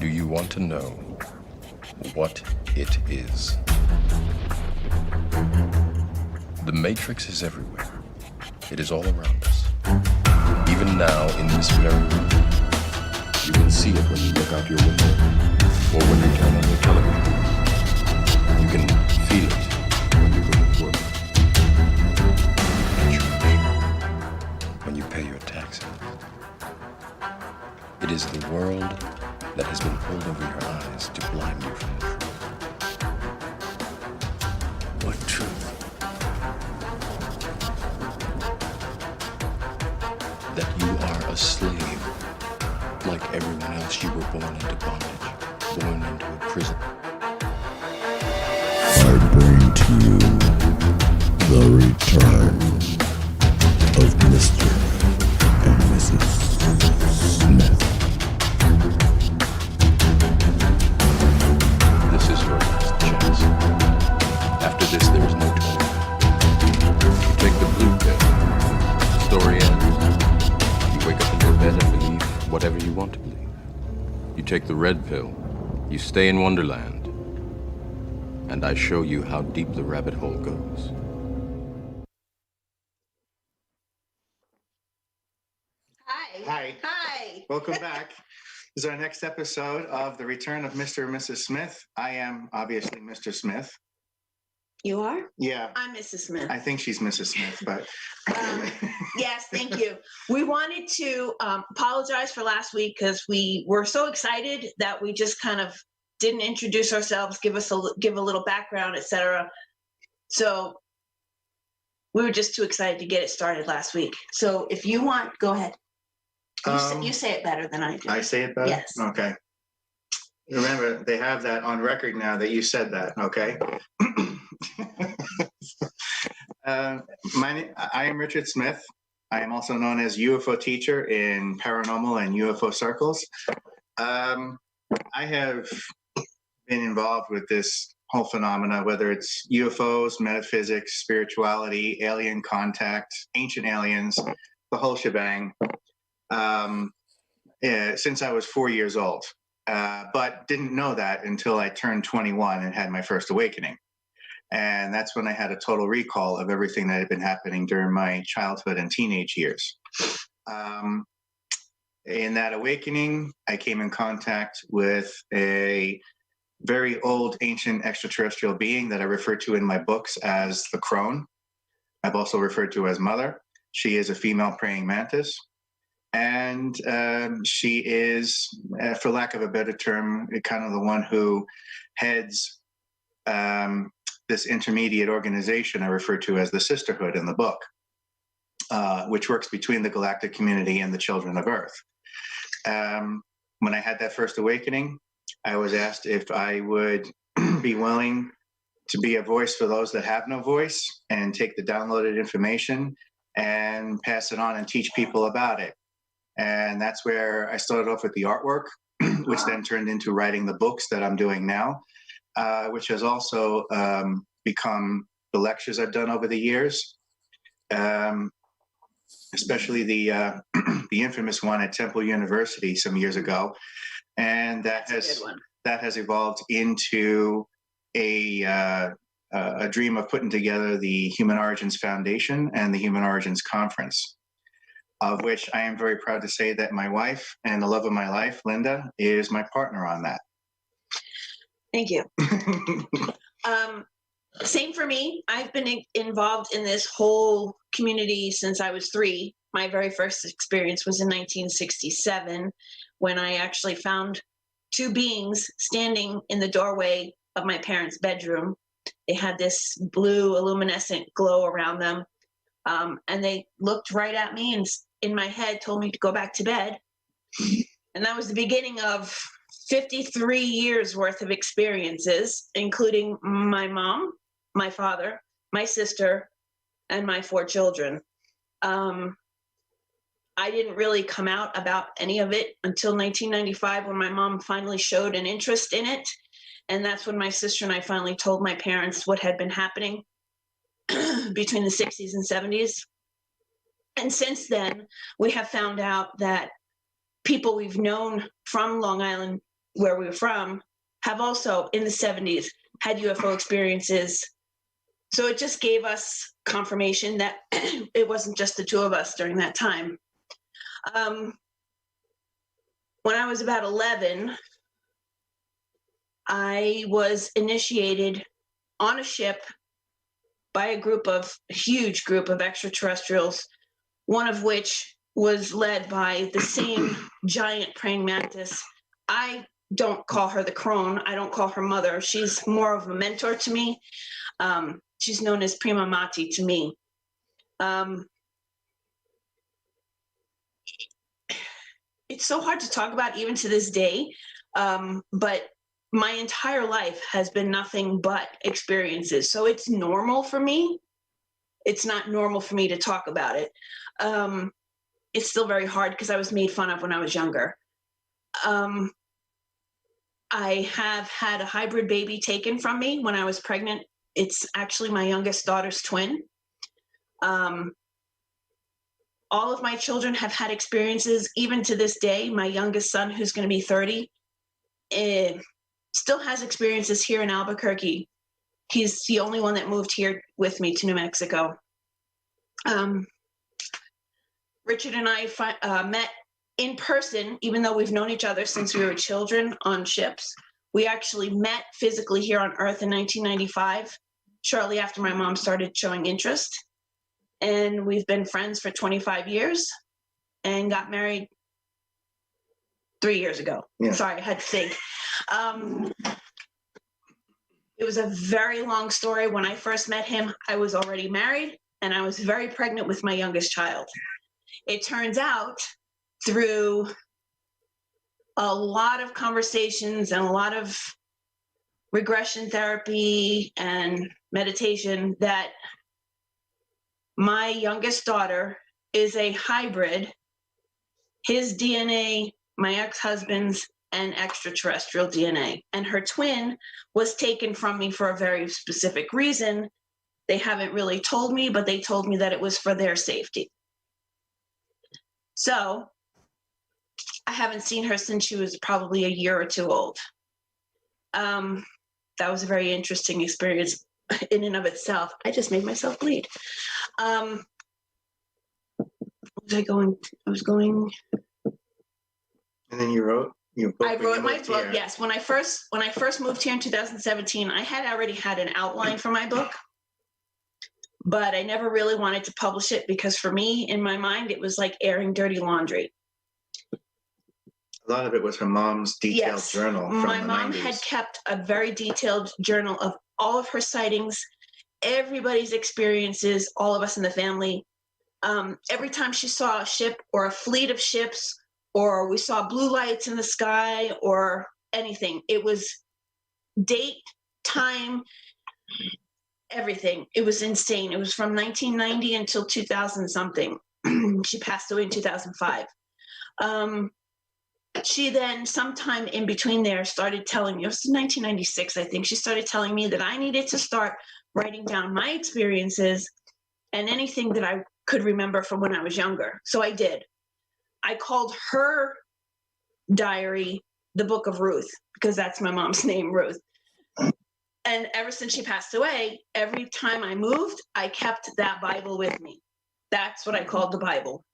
Do you want to know what it is? The Matrix is everywhere. It is all around us. Even now, in this very room. You can see it when you look out your window, or when you turn on your television. You can feel it when you go to work, to church, when you pay your taxes. It is the world that has been pulled over your eyes to blind you from the truth. What truth? That you are a slave. Like everyone else, you were born into bondage, born into a prison. I bring to you the return of Mr. and Mrs. Smith. This is your last chance. After this, there is no turning back. You take the blue pill. The story ends. You wake up in your bed and believe whatever you want to believe. You take the red pill. You stay in Wonderland. And I show you how deep the rabbit hole goes. Hi. Welcome back. This is our next episode of The Return of Mr. and Mrs. Smith. I am obviously Mr. Smith. You are? Yeah. I'm Mrs. Smith. I think she's Mrs. Smith, but... Yes, thank you. We wanted to apologize for last week because we were so excited that we just kind of didn't introduce ourselves, give a little background, etc. So we were just too excited to get it started last week. So if you want, go ahead. You say it better than I do. I say it better? Yes. Okay. Remember, they have that on record now that you said that, okay? I am Richard Smith. I am also known as UFO teacher in paranormal and UFO circles. I have been involved with this whole phenomena, whether it's UFOs, metaphysics, spirituality, alien contact, ancient aliens, the whole shebang, since I was 4 years old. But didn't know that until I turned 21 and had my first awakening. And that's when I had a total recall of everything that had been happening during my childhood and teenage years. In that awakening, I came in contact with a very old, ancient extraterrestrial being that I refer to in my books as the crone. I've also referred to as Mother. She is a female praying mantis. And she is, for lack of a better term, kind of the one who heads this intermediate organization I refer to as the Sisterhood in the book, which works between the galactic community and the children of Earth. When I had that first awakening, I was asked if I would be willing to be a voice for those that have no voice and take the downloaded information and pass it on and teach people about it. And that's where I started off with the artwork, which then turned into writing the books that I'm doing now, which has also become the lectures I've done over the years, especially the infamous one at Temple University some years ago. And that has evolved into a dream of putting together the Human Origins Foundation and the Human Origins Conference, of which I am very proud to say that my wife and the love of my life, Linda, is my partner on that. Thank you. Same for me. I've been involved in this whole community since I was 3. My very first experience was in 1967 when I actually found 2 beings standing in the doorway of my parents' bedroom. They had this blue luminescent glow around them. And they looked right at me and in my head told me to go back to bed. And that was the beginning of 53 years worth of experiences, including my mom, my father, my sister, and my 4 children. I didn't really come out about any of it until 1995 when my mom finally showed an interest in it. And that's when my sister and I finally told my parents what had been happening between the 60s and 70s. And since then, we have found out that people we've known from Long Island where we were from have also in the 70s had UFO experiences. So it just gave us confirmation that it wasn't just the two of us during that time. When I was about 11, I was initiated on a ship by a huge group of extraterrestrials, one of which was led by the same giant praying mantis. I don't call her the crone. I don't call her mother. She's more of a mentor to me. She's known as Prima Mati to me. It's so hard to talk about even to this day, but my entire life has been nothing but experiences. So it's normal for me. It's not normal for me to talk about it. It's still very hard because I was made fun of when I was younger. I have had a hybrid baby taken from me when I was pregnant. It's actually my youngest daughter's twin. All of my children have had experiences, even to this day. My youngest son, who's going to be 30, still has experiences here in Albuquerque. He's the only one that moved here with me to New Mexico. Richard and I met in person, even though we've known each other since we were children on ships. We actually met physically here on Earth in 1995, shortly after my mom started showing interest. And we've been friends for 25 years and got married 3 years ago. Yeah. Sorry, I had to think. It was a very long story. When I first met him, I was already married and I was very pregnant with my youngest child. It turns out through a lot of conversations and a lot of regression therapy and meditation that my youngest daughter is a hybrid, his DNA, my ex-husband's, and extraterrestrial DNA. And her twin was taken from me for a very specific reason. They haven't really told me, but they told me that it was for their safety. So I haven't seen her since she was probably a year or two old. That was a very interesting experience in and of itself. I just made myself bleed. Where was I going? And then you wrote your book. I wrote my book, yes. When I first moved here in 2017, I had already had an outline for my book, but I never really wanted to publish it because for me, in my mind, it was like airing dirty laundry. A lot of it was her mom's detailed journal from my the mom 90s. had kept a very detailed journal of all of her sightings, everybody's experiences, all of us in the family. Every time she saw a ship or a fleet of ships, or we saw blue lights in the sky or anything, it was date, time, everything. It was insane. It was from 1990 until 2000 something. She passed away in 2005. She then, sometime in between there, started telling me, it was 1996, I think, she started telling me that I needed to start writing down my experiences and anything that I could remember from when I was younger. So I did. I called her diary the Book of Ruth, because that's my mom's name, Ruth. And ever since she passed away, every time I moved, I kept that Bible with me. That's what I called the Bible.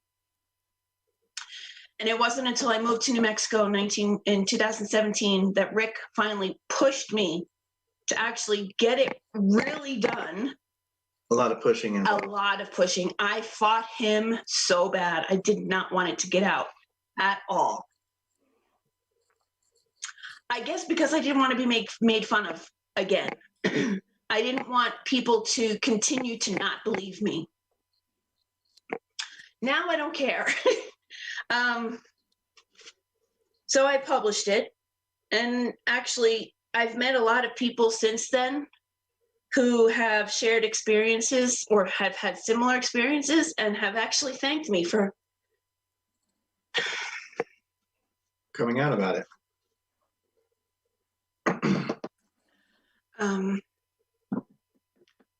And it wasn't until I moved to New Mexico in 2017 that Rick finally pushed me to actually get it really done. A lot of pushing. A lot of pushing. I fought him so bad. I did not want it to get out at all. I guess because I didn't want to be made fun of again. I didn't want people to continue to not believe me. Now I don't care. So I published it, and actually I've met a lot of people since then who have shared experiences or have had similar experiences and have actually thanked me for coming out about it.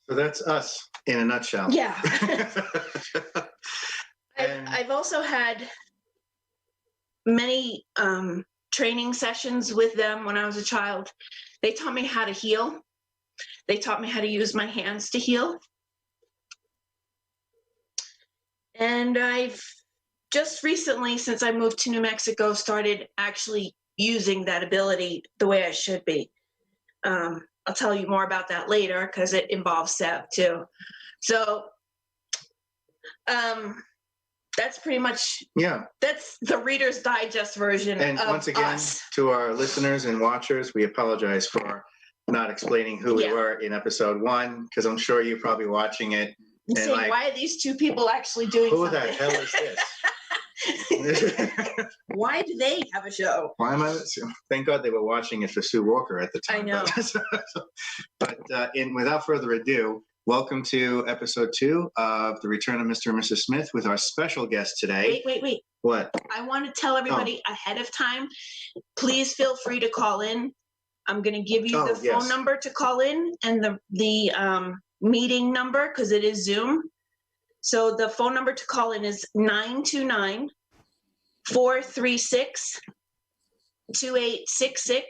So that's us in a nutshell. Yeah. I've also had many training sessions with them when I was a child. They taught me how to heal. They taught me how to use my hands to heal. And I've just recently, since I moved to New Mexico, started actually using that ability the way I should be. I'll tell you more about that later because it involves Seb too. So that's pretty much, that's the Reader's Digest version And of once again, us. to our listeners and watchers, we apologize for not explaining who we were in episode 1, because I'm sure you're probably watching it and saying, like, why are these two people actually doing who something? the hell is this? Why do they have a show? Why am I? Thank God they were watching it for Sue Walker at the time. I know. But without further ado, welcome to episode 2 of The Return of Mr. and Mrs. Smith with our special guest today. Wait. What? I want to tell everybody ahead of time, please feel free to call in. I'm going to give you the phone number to call in and the meeting number because it is Zoom. So the phone number to call in is 929-436-2866.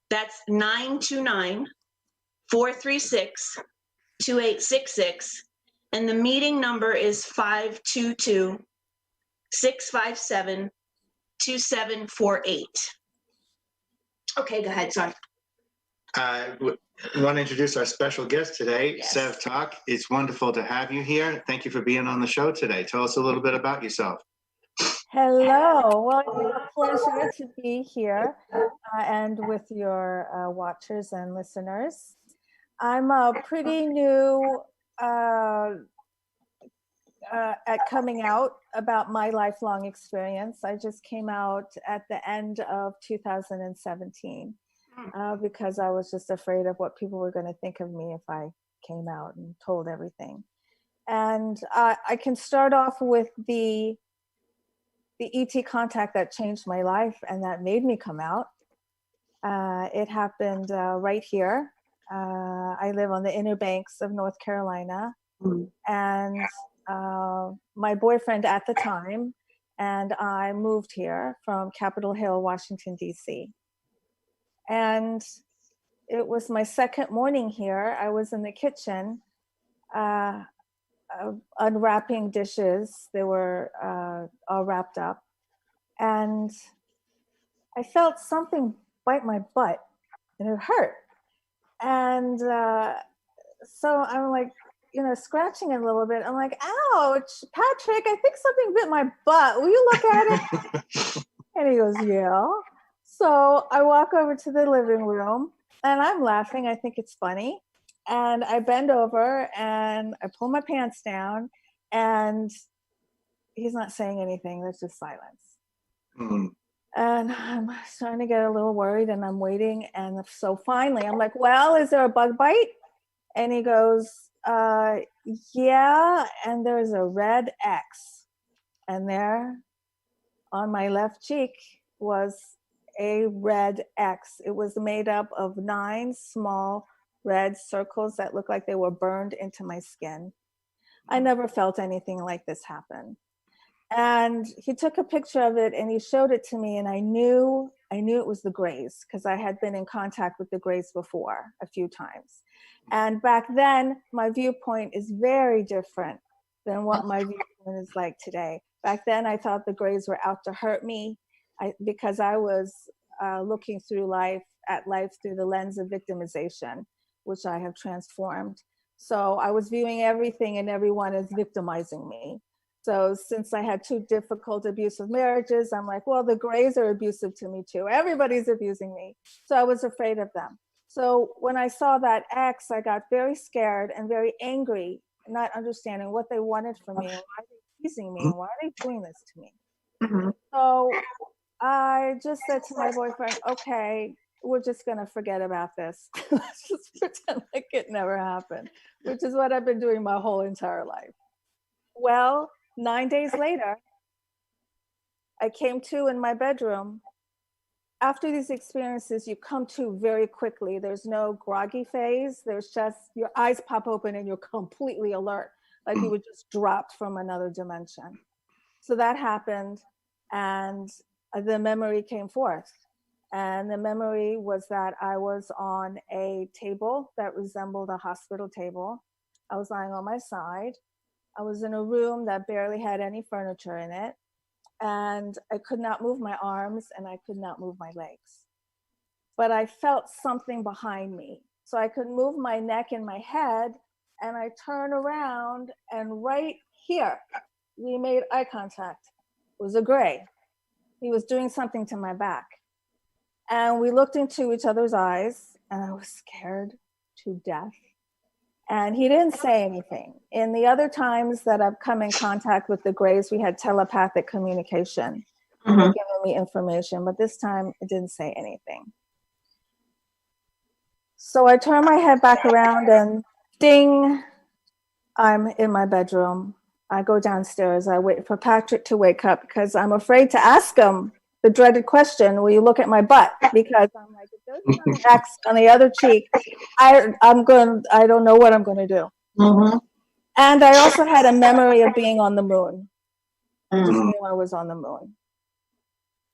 That's 929-436-2866. And the meeting number is 522-657-2748. Okay, go ahead. Sorry. We want to introduce our special guest today, Yes. Sev Tak. It's wonderful to have you here. Thank you for being on the show today. Tell us a little bit about yourself. Hello. Well, it's a pleasure to be here and with your watchers and listeners. I'm pretty new at coming out about my lifelong experience. I just came out at the end of 2017 because I was just afraid of what people were going to think of me if I came out and told everything. And I can start off with the ET contact that changed my life and that made me come out. It happened right here. I live on the inner banks of North Carolina. And my boyfriend at the time and I moved here from Capitol Hill, Washington, D.C. And it was my second morning here. I was in the kitchen unwrapping dishes. They were all wrapped up. And I felt something bite my butt and it hurt. And so I'm like, scratching it a little bit. I'm like, ouch, Patrick, I think something bit my butt. Will you look at it? And he goes, yeah. So I walk over to the living room and I'm laughing. I think it's funny. And I bend over and I pull my pants down and he's not saying anything. There's just silence. And I'm starting to get a little worried and I'm waiting. And so finally I'm like, well, is there a bug bite? And he goes, yeah. And there's a red X. And there on my left cheek was a red X. It was made up of 9 small red circles that looked like they were burned into my skin. I never felt anything like this happen. And he took a picture of it and he showed it to me and I knew it was the Greys because I had been in contact with the Greys before a few times. And back then, my viewpoint is very different than what my viewpoint is like today. Back then, I thought the Greys were out to hurt me because I was looking through life through the lens of victimization, which I have transformed. So I was viewing everything and everyone as victimizing me. So since I had 2 difficult abusive marriages, I'm like, well, the Greys are abusive to me too. Everybody's abusing me. So I was afraid of them. So when I saw that X, I got very scared and very angry, not understanding what they wanted from me and why are they teasing me and why are they doing this to me? So I just said to my boyfriend, okay, we're just going to forget about this. Let's just pretend like it never happened, which is what I've been doing my whole entire life. Well, 9 days later, I came to in my bedroom. After these experiences, you come to very quickly. There's no groggy phase. There's just your eyes pop open and you're completely alert, like you were just dropped from another dimension. So that happened. And the memory came forth. And the memory was that I was on a table that resembled a hospital table. I was lying on my side. I was in a room that barely had any furniture in it. And I could not move my arms and I could not move my legs. But I felt something behind me. So I could move my neck and my head, and I turned around, and right here, we made eye contact. It was a gray. He was doing something to my back. And we looked into each other's eyes, and I was scared to death. And he didn't say anything. In the other times that I've come in contact with the grays, we had telepathic communication. Mm-hmm. They giving me information, but this time it didn't say anything. So I turn my head back around and ding, I'm in my bedroom. I go downstairs. I wait for Patrick to wake up because I'm afraid to ask him the dreaded question, will you look at my butt? Because I'm like, if there's an X on the other cheek, I don't know what I'm going to do. Mm-hmm. And I also had a memory of being on the moon. I just knew I was on the moon.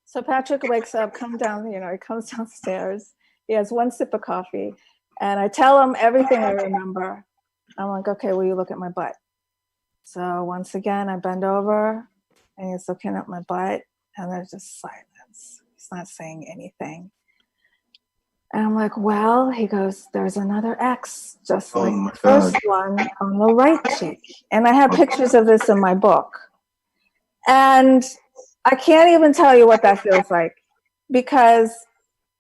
So Patrick wakes up, he comes downstairs. He has one sip of coffee, and I tell him everything I remember. I'm like, okay, will you look at my butt? So once again, I bend over, and he's looking at my butt, and there's just silence. He's not saying anything. And I'm like, well, he goes, there's another X, just like the first one on the right cheek. And I have pictures of this in my book. And I can't even tell you what that feels like, because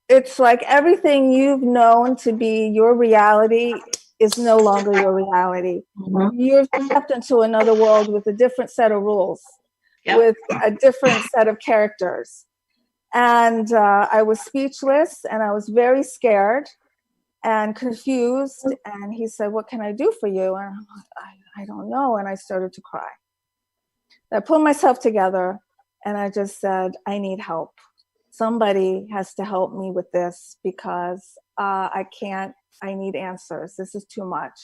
it's like everything you've known to be your reality is no longer your reality. Mm-hmm. You've stepped into another world with a different set of rules, with a different set of characters. And I was speechless, and I was very scared and confused. And he said, what can I do for you? And I'm like, I don't know. And I started to cry. I pulled myself together, and I just said, I need help. Somebody has to help me with this, because I need answers. This is too much.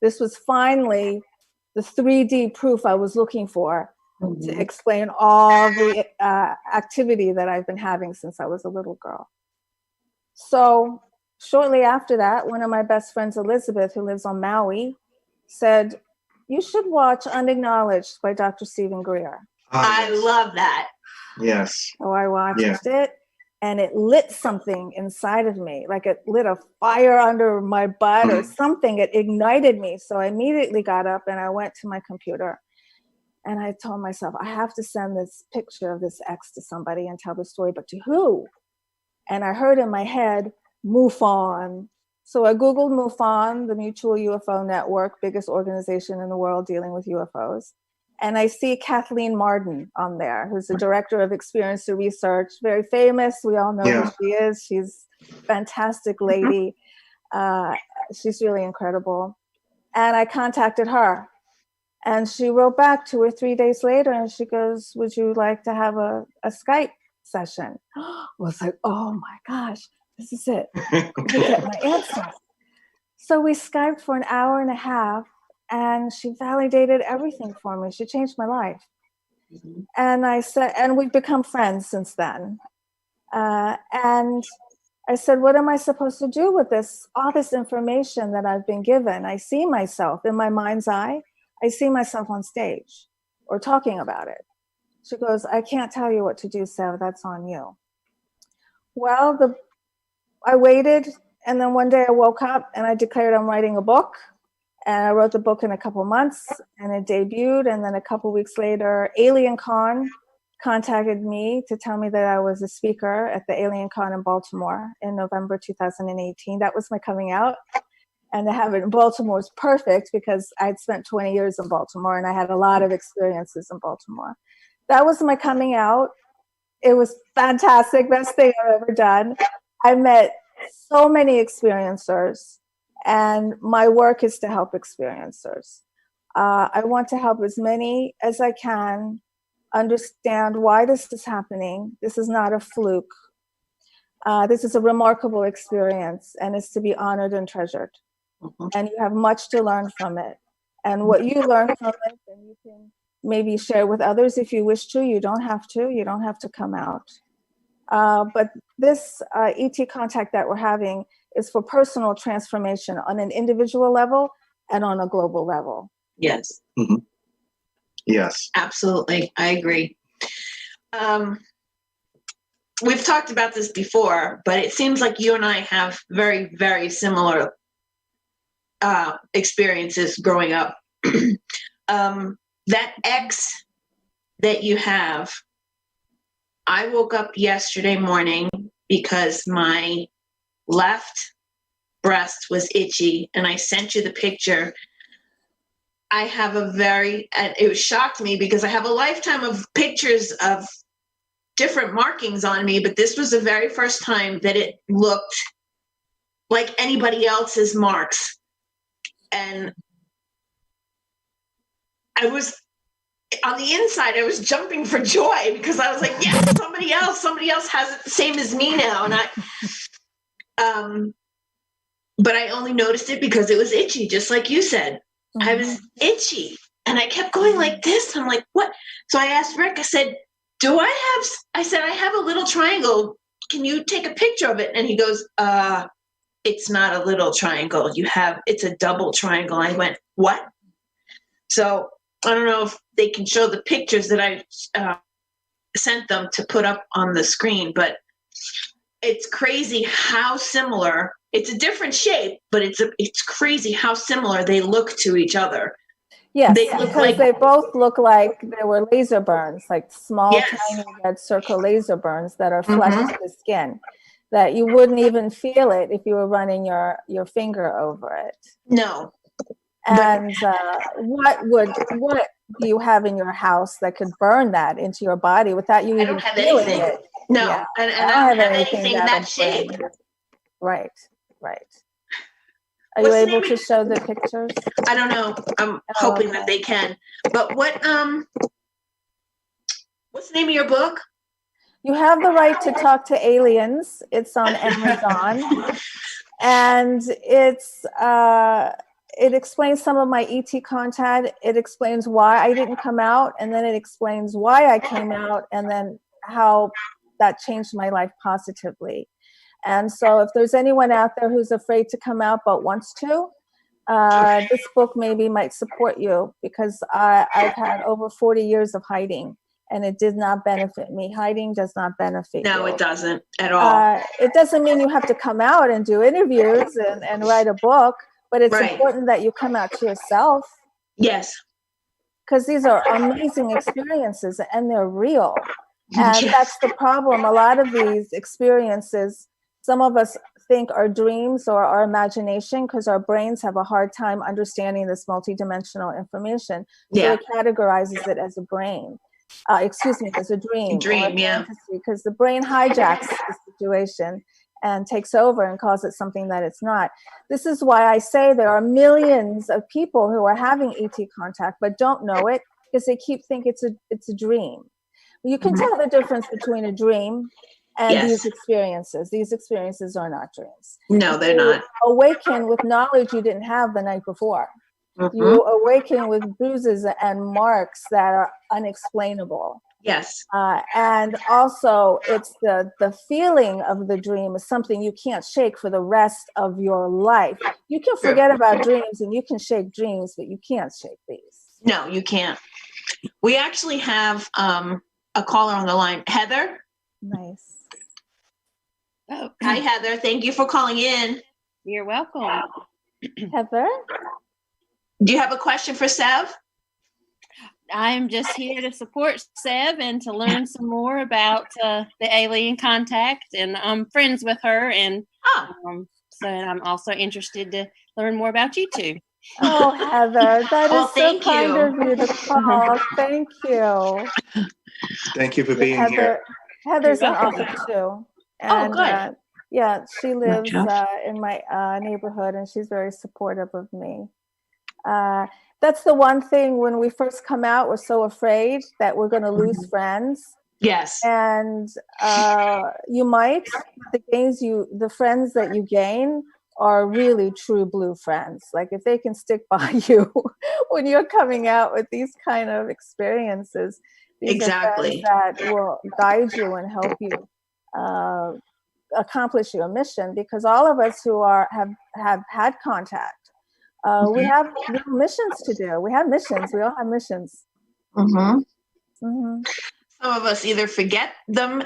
This was finally the 3D proof I was looking for to explain all the activity that I've been having since I was a little girl. So shortly after that, one of my best friends, Elizabeth, who lives on Maui, said, you should watch Unacknowledged by Dr. Stephen Greer. I love that. Yes. So I watched it, and it lit something inside of me, like it lit a fire under my butt or something. It ignited me. So I immediately got up and I went to my computer, and I told myself, I have to send this picture of this X to somebody and tell the story, but to who? And I heard in my head, MUFON. So I Googled MUFON, the Mutual UFO Network, biggest organization in the world dealing with UFOs. And I see Kathleen Marden on there, who's the director of Experiencer Research, very famous. We all know who she is. She's a fantastic lady. She's really incredible. And I contacted her. And she wrote back 2 or 3 days later, and she goes, would you like to have a Skype session? I was like, oh my gosh, this is it. I get my answer. So we Skyped for an hour and a half, and she validated everything for me. She changed my life. Mm-hmm. And I said, and we've become friends since then. And I said, what am I supposed to do with all this information that I've been given? I see myself in my mind's eye. I see myself on stage or talking about it. She goes, I can't tell you what to do, Sev. That's on you. Well, I waited, and then one day I woke up and I declared I'm writing a book. And I wrote the book in a couple months, and it debuted. And then a couple weeks later, Alien Con contacted me to tell me that I was a speaker at the Alien Con in Baltimore in November 2018. That was my coming out. And to have it in Baltimore was perfect, because I'd spent 20 years in Baltimore, and I had a lot of experiences in Baltimore. That was my coming out. It was fantastic, best thing I've ever done. I met so many experiencers, and my work is to help experiencers. I want to help as many as I can understand why this is happening. This is not a fluke. This is a remarkable experience, and it's to be honored and treasured. Mm-hmm. And you have much to learn from it. And what you learn from it, then you can maybe share with others if you wish to. You don't have to. You don't have to come out. But this ET contact that we're having is for personal transformation on an individual level and on a global level. Yes. Mm-hmm. Yes. Absolutely. I agree. We've talked about this before, but it seems like you and I have very, very similar experiences growing up. That X that you have, I woke up yesterday morning because my left breast was itchy, and I sent you the picture. I have and it shocked me because I have a lifetime of pictures of different markings on me, but this was the very first time that it looked like anybody else's marks. And I was on the inside, I was jumping for joy because I was like, yes, somebody else has it the same as me now. And but I only noticed it because it was itchy, just like you said. Mm-hmm. I was itchy and I kept going like this. I'm like, what? So I asked Rick, I said, I have a little triangle. Can you take a picture of it? And he goes, it's not a little triangle. It's a double triangle. I went, what? So I don't know if they can show the pictures that I sent them to put up on the screen, but it's crazy how similar. It's a different shape, but it's crazy how similar they look to each other. Yes, because they both look like they were laser burns, like small, tiny red circle laser burns that are flesh to the skin, that you wouldn't even feel it if you were running your finger over it. No. And what do you have in your house that could burn that into your body without you even feeling it? No, yeah. and I don't have anything that shape. Right. Are you able to show the pictures? I don't know. I'm hoping that they can. But what's the name of your book? You Have the Right to Talk to Aliens. It's on Amazon. And it explains some of my ET contact. It explains why I didn't come out, and then it explains why I came out, and then how that changed my life positively. And so if there's anyone out there who's afraid to come out but wants to, this book maybe might support you, because I've had over 40 years of hiding, and it did not benefit me. Hiding does not benefit you. No, it doesn't at all. It doesn't mean you have to come out and do interviews and write a book, but it's important that you come out to yourself. Yes. Because these are amazing experiences, and they're real. And that's the problem. A lot of these experiences, some of us think are dreams or our imagination, because our brains have a hard time understanding this multidimensional information. So it categorizes it as a brain. As a dream. Because the brain hijacks the situation and takes over and calls it something that it's not. This is why I say there are millions of people who are having ET contact but don't know it, because they keep thinking it's a dream. You can tell the difference between a dream and these experiences. These experiences are not dreams. No, they're not. Awaken with knowledge you didn't have the night before. Mm-hmm. You awaken with bruises and marks that are unexplainable. Yes. And also, it's the feeling of the dream is something you can't shake for the rest of your life. You can forget about dreams and you can shake dreams, but you can't shake these. No, you can't. We actually have a caller on the line. Heather? Nice. Oh. Hi, Heather. Thank you for calling in. You're welcome. Heather? Do you have a question for Sev? I'm just here to support Sev and to learn some more about the alien contact. And I'm friends with her. And so I'm also interested to learn more about you two. Oh, Heather, that is so kind of you to call. Thank you. Thank you for being here. Heather's an author too. And, good. She lives in my neighborhood, and she's very supportive of me. That's the one thing, when we first come out, we're so afraid that we're going to lose friends. Yes. And you might, the friends that you gain are really true blue friends. Like, if they can stick by you when you're coming out with these kind of experiences, these are friends that will guide you and help you accomplish your mission, because all of us who have had contact, we have little missions to do. We have missions. We all have missions. Some of us either forget them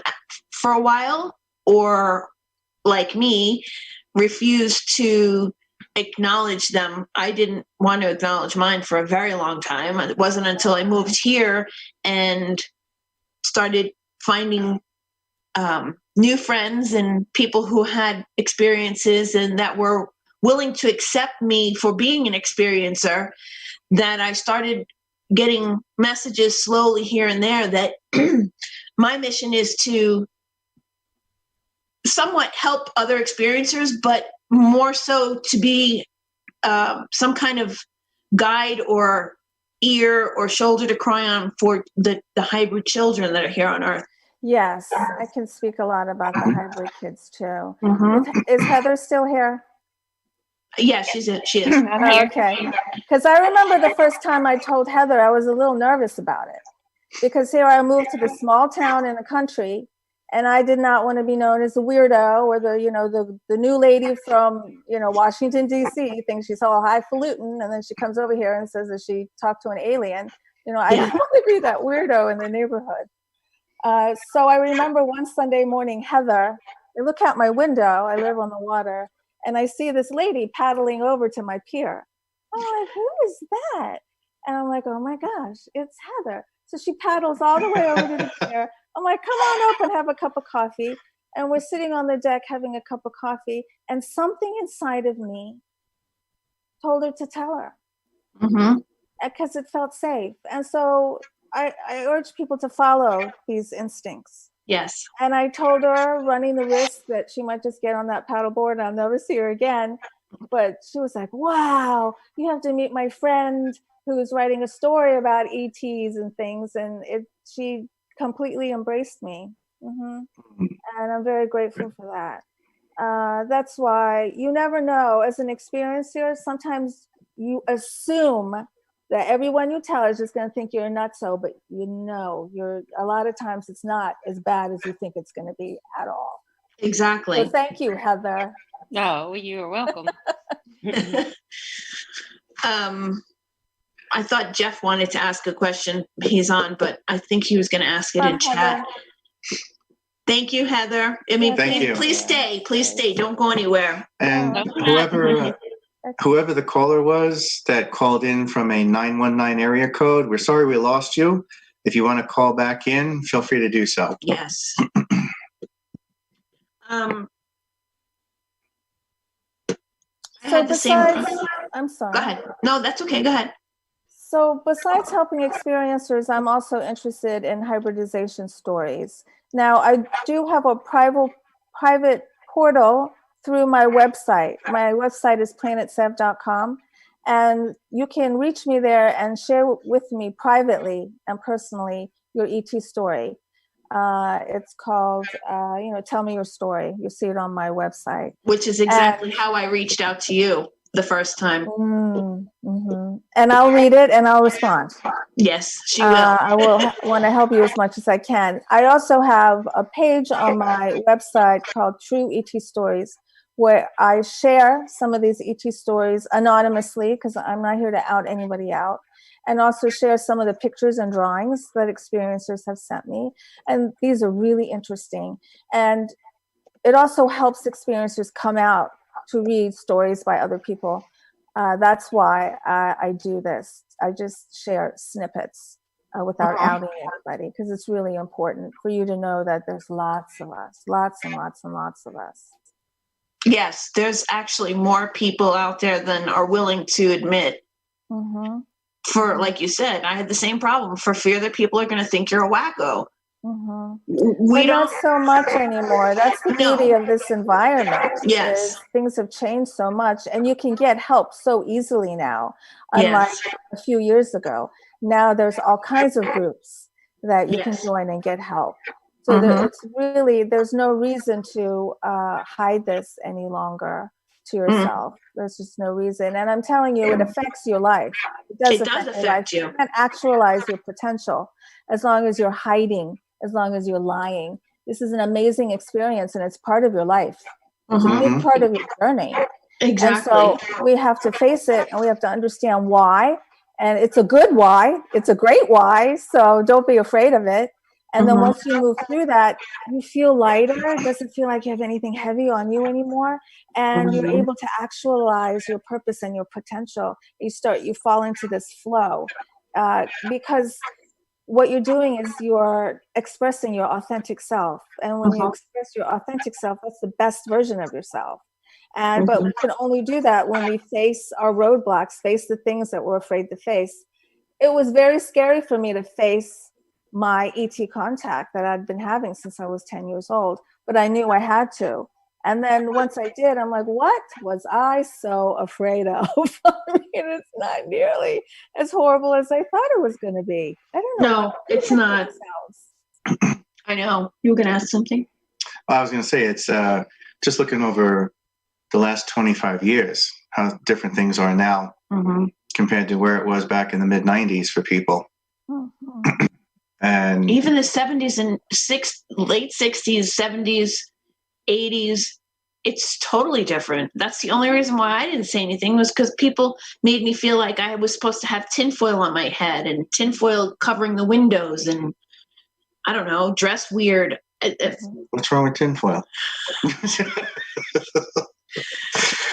for a while, or like me, refuse to acknowledge them. I didn't want to acknowledge mine for a very long time. It wasn't until I moved here and started finding new friends and people who had experiences and that were willing to accept me for being an experiencer, that I started getting messages slowly here and there that my mission is to somewhat help other experiencers, but more so to be some kind of guide or ear or shoulder to cry on for the hybrid children that are here on Earth. Yes, I can speak a lot about the hybrid kids too. Is Heather still here? Yeah, she is. Okay, because I remember the first time I told Heather, I was a little nervous about it, because here I moved to the small town in the country, and I did not want to be known as a weirdo or the new lady from Washington D.C. thinks she's all highfalutin, and then she comes over here and says that she talked to an alien. I didn't want to be that weirdo in the neighborhood. So I remember one Sunday morning, Heather, I look out my window, I live on the water, and I see this lady paddling over to my pier. I'm like, who is that? And I'm like, oh my gosh, it's Heather. So she paddles all the way over to the pier. I'm like, come on up and have a cup of coffee. And we're sitting on the deck having a cup of coffee, and something inside of me told her to tell her. Because it felt safe. And so I urge people to follow these instincts. Yes. And I told her, running the risk that she might just get on that paddleboard and I'll never see her again. But she was like, wow, you have to meet my friend who's writing a story about ETs and things. And she completely embraced me. And I'm very grateful for that. That's why you never know. As an experiencer, sometimes you assume that everyone you tell is just going to think you're a nutso, but you're a lot of times it's not as bad as you think it's going to be at all. Exactly. So thank you, Heather. No, you're welcome. I thought Jeff wanted to ask a question. He's on, but I think he was going to ask it in chat. Thank you, Heather. I mean, please stay. Please stay. Don't go anywhere. And whoever the caller was that called in from a 919 area code, we're sorry we lost you. If you want to call back in, feel free to do so. Yes. I had the same. I'm sorry. Go ahead. No, that's okay. Go ahead. So besides helping experiencers, I'm also interested in hybridization stories. Now, I do have a private portal through my website. My website is planetsev.com, and you can reach me there and share with me privately and personally your ET story. It's called, Tell Me Your Story. You see it on my website. Which is exactly how I reached out to you the first time. And I'll read it and I'll respond. Yes, she will. I will want to help you as much as I can. I also have a page on my website called True ET Stories, where I share some of these ET stories anonymously, because I'm not here to out anybody out, and also share some of the pictures and drawings that experiencers have sent me. And these are really interesting. And it also helps experiencers come out to read stories by other people. That's why I do this. I just share snippets without outing anybody, because it's really important for you to know that there's lots of us, lots and lots and lots of us. Yes, there's actually more people out there than are willing to admit. For, like you said, I had the same problem, for fear that people are going to think you're a wacko. We don't so much anymore. That's the beauty of this environment. Yes. Things have changed so much, and you can get help so easily now, unlike a few years ago. Now there's all kinds of groups that you can join and get help. So there's no reason to hide this any longer to yourself. There's just no reason. And I'm telling you, it affects your life. It does affect you. You can't actualize your potential as long as you're hiding, as long as you're lying. this is an amazing experience and it's part of your life. It's a big part of your journey. Exactly. And so we have to face it and we have to understand why. And it's a good why. It's a great why. So don't be afraid of it. And then once you move through that, you feel lighter. It doesn't feel like you have anything heavy on you anymore. And you're able to actualize your purpose and your potential. You fall into this flow because what you're doing is you're expressing your authentic self. And when you express your authentic self, that's the best version of yourself. But we can only do that when we face our roadblocks, face the things that we're afraid to face. It was very scary for me to face my ET contact that I'd been having since I was 10 years old, but I knew I had to. And then once I did, I'm like, what was I so afraid of? I mean, it's not nearly as horrible as I thought it was going to be. I don't know. No, it's not. I know. You were going to ask something? I was going to say, it's just looking over the last 25 years, how different things are now compared to where it was back in the mid-90s for people. And even the 70s and late 60s, 70s, 80s, it's totally different. That's the only reason why I didn't say anything, was because people made me feel like I was supposed to have tinfoil on my head and tinfoil covering the windows and, I don't know, dress weird. What's wrong with tinfoil?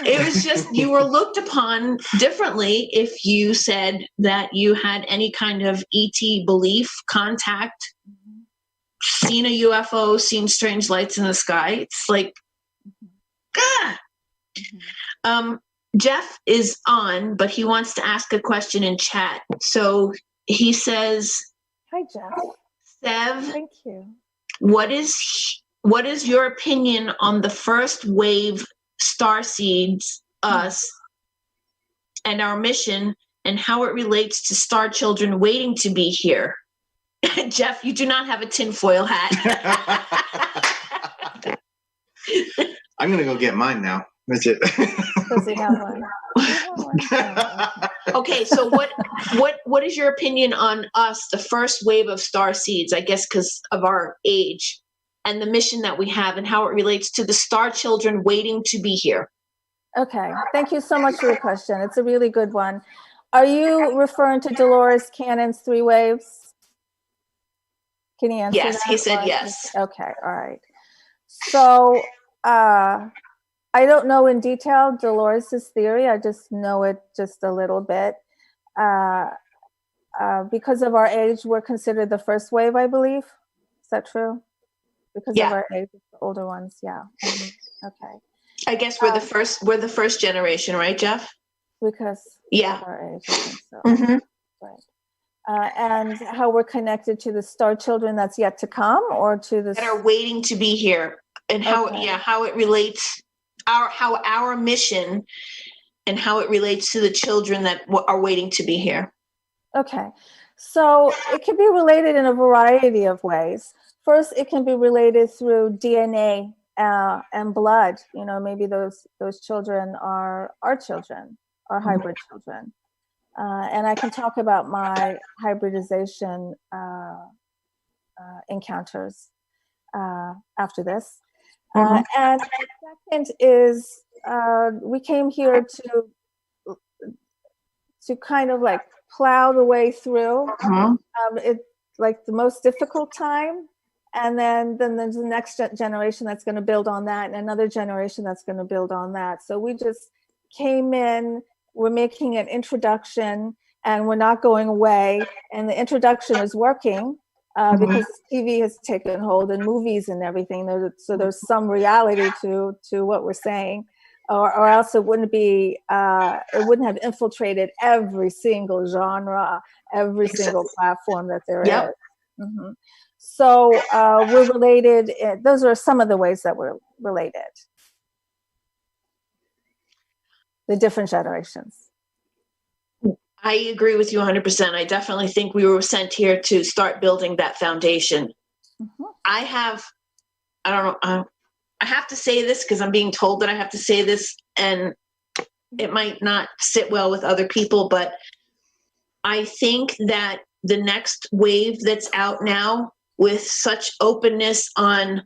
It was just, you were looked upon differently if you said that you had any kind of ET belief, contact, seen a UFO, seen strange lights in the sky. It's like, Jeff is on, but he wants to ask a question in chat. So he says, hi, Jeff. Sev, thank you. What is your opinion on the first wave starseeds, us, and our mission, and how it relates to star children waiting to be here? Jeff, you do not have a tinfoil hat. I'm going to go get mine now. That's it. Does he have one? Okay, so what is your opinion on us, the first wave of starseeds, I guess because of our age, and the mission that we have and how it relates to the star children waiting to be here? Okay, thank you so much for your question. It's a really good one. Are you referring to Dolores Cannon's 3 waves? Can you answer yes, that? He said yes. Okay, all right. So I don't know in detail Dolores's theory. I just know it just a little bit. Because of our age, we're considered the first wave, I believe. Is that true? Because of our age, the older ones, yeah. Okay. I guess we're the first generation, right, Jeff? Because of our age, I think so. Right. And how we're connected to the star children that's yet to come, or to the that are waiting to be here, and how it relates, how our mission and how it relates to the children that are waiting to be here. Okay, so it can be related in a variety of ways. First, it can be related through DNA and blood. You know, maybe those children are our children, our hybrid children. And I can talk about my hybridization encounters after this. And the second is we came here to kind of like plow the way through. It's like the most difficult time. And then there's the next generation that's going to build on that, and another generation that's going to build on that. So we just came in, we're making an introduction, and we're not going away. And the introduction is working because TV has taken hold, and movies and everything. So there's some reality to what we're saying, or else it wouldn't have infiltrated every single genre, every single platform that there is. So we're related. Those are some of the ways that we're related. The different generations. I agree with you 100%. I definitely think we were sent here to start building that foundation. I have to say this because I'm being told that I have to say this, and it might not sit well with other people, but I think that the next wave that's out now with such openness on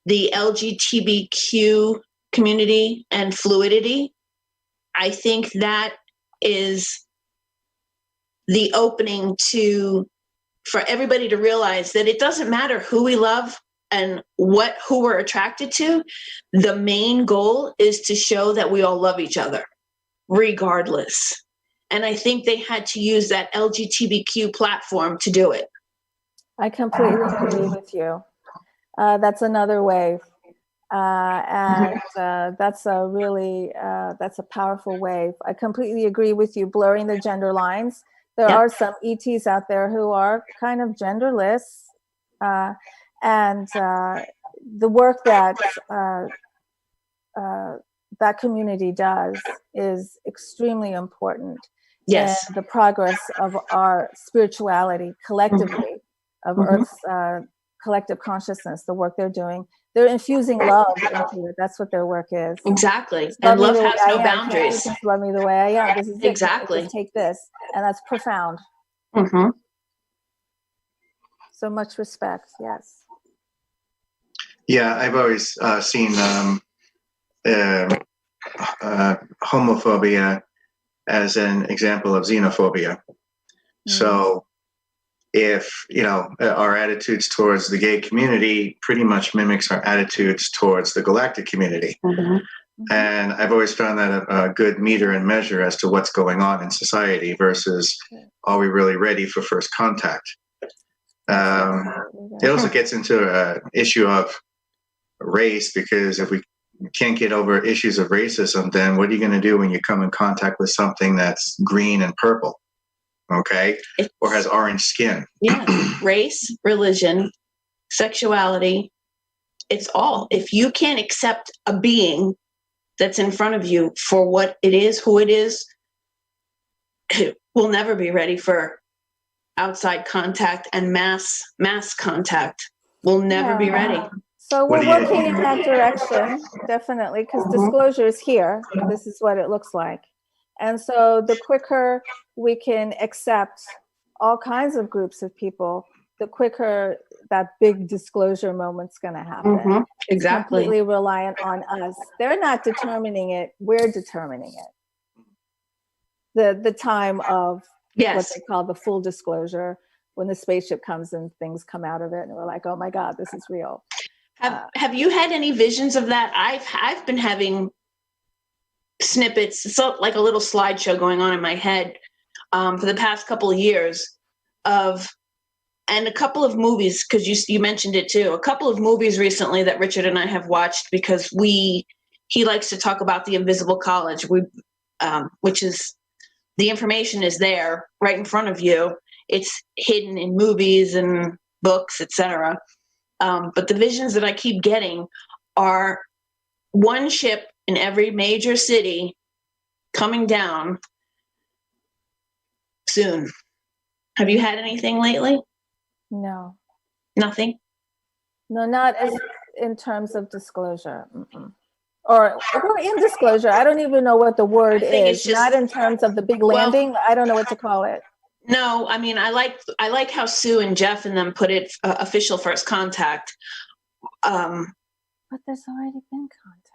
the LGBTQ community and fluidity. I think that is the opening for everybody to realize that it doesn't matter who we love and who we're attracted to. The main goal is to show that we all love each other, regardless. And I think they had to use that LGBTQ platform to do it. I completely agree with you. That's another wave. And that's a powerful wave. I completely agree with you, blurring the gender lines. There are some ETs out there who are kind of genderless. And the work that that community does is extremely important. Yes. In the progress of our spirituality collectively, of Earth's collective consciousness, the work they're doing. They're infusing love into it. That's what their work is. Exactly. And love has no boundaries. Just love me the way I am. This is exactly. Just take this. And that's profound. So much respect. Yes. Yeah, I've always seen homophobia as an example of xenophobia. So if, our attitudes towards the gay community pretty much mimics our attitudes towards the galactic community. And I've always found that a good meter and measure as to what's going on in society versus are we really ready for first contact? It also gets into an issue of race, because if we can't get over issues of racism, then what are you going to do when you come in contact with something that's green and purple, okay, or has orange skin? Yeah, race, religion, sexuality, it's all. If you can't accept a being that's in front of you for what it is, who it is, we'll never be ready for outside contact and mass contact. We'll never be ready. So we're working in that direction, definitely, because disclosure is here. This is what it looks like. And so the quicker we can accept all kinds of groups of people, the quicker that big disclosure moment's going to happen. Exactly. It's completely reliant on us. They're not determining it. We're determining it. The time of what they call the full disclosure, when the spaceship comes and things come out of it, and we're like, oh my God, this is real. Have you had any visions of that? I've been having snippets. It's like a little slideshow going on in my head for the past couple of years and a couple of movies, because you mentioned it too. A couple of movies recently that Richard and I have watched, because he likes to talk about the invisible college, which is, the information is there right in front of you. It's hidden in movies and books, etc. But the visions that I keep getting are one ship in every major city coming down soon. Have you had anything lately? No. Nothing? No, not as in terms of disclosure. Or in disclosure. I don't even know what the word is. Not in terms of the big landing. I don't know what to call it. No, I mean, I like how Sue and Jeff and them put it, official first contact. But there's already been contact.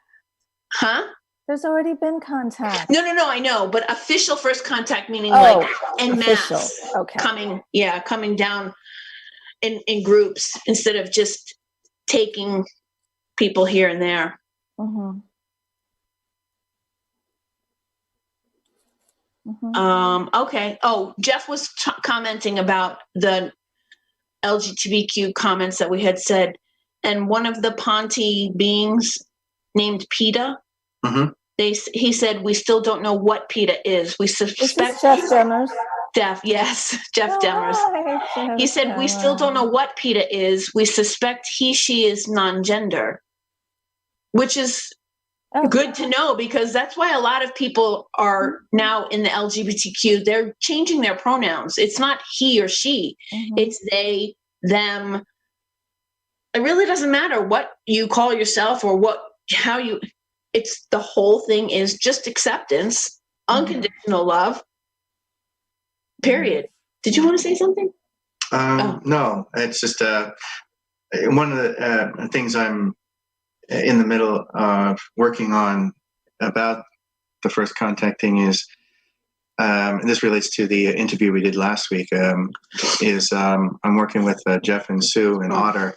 Huh? There's already been contact. No, I know, but official first contact meaning en masse, coming down in groups instead of just taking people here and there. Okay. Oh, Jeff was commenting about the LGBTQ comments that we had said, and one of the Ponte beings named PETA. He said, we still don't know what PETA is. We suspect Jeff Demers. Jeff Demers. He said, we still don't know what PETA is. We suspect she is non-gender, which is good to know, because that's why a lot of people are now in the LGBTQ. They're changing their pronouns. It's not he or she. It's they, them. It really doesn't matter what you call yourself or it's the whole thing is just acceptance, unconditional love, period. Did you want to say something? No, it's just one of the things I'm in the middle of working on about the first contacting is, and this relates to the interview we did last week, is I'm working with Jeff and Sue and Otter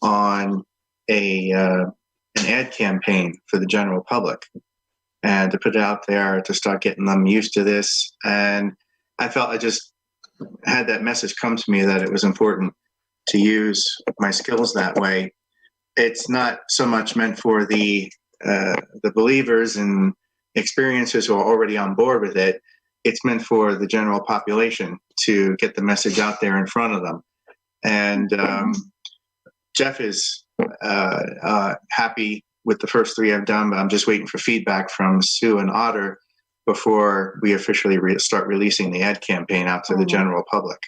on an ad campaign for the general public, and to put it out there to start getting them used to this. And I felt I just had that message come to me that it was important to use my skills that way. It's not so much meant for the believers and experiencers who are already on board with it. It's meant for the general population to get the message out there in front of them. And Jeff is happy with the first 3 I've done, but I'm just waiting for feedback from Sue and Otter before we officially start releasing the ad campaign out to the general public.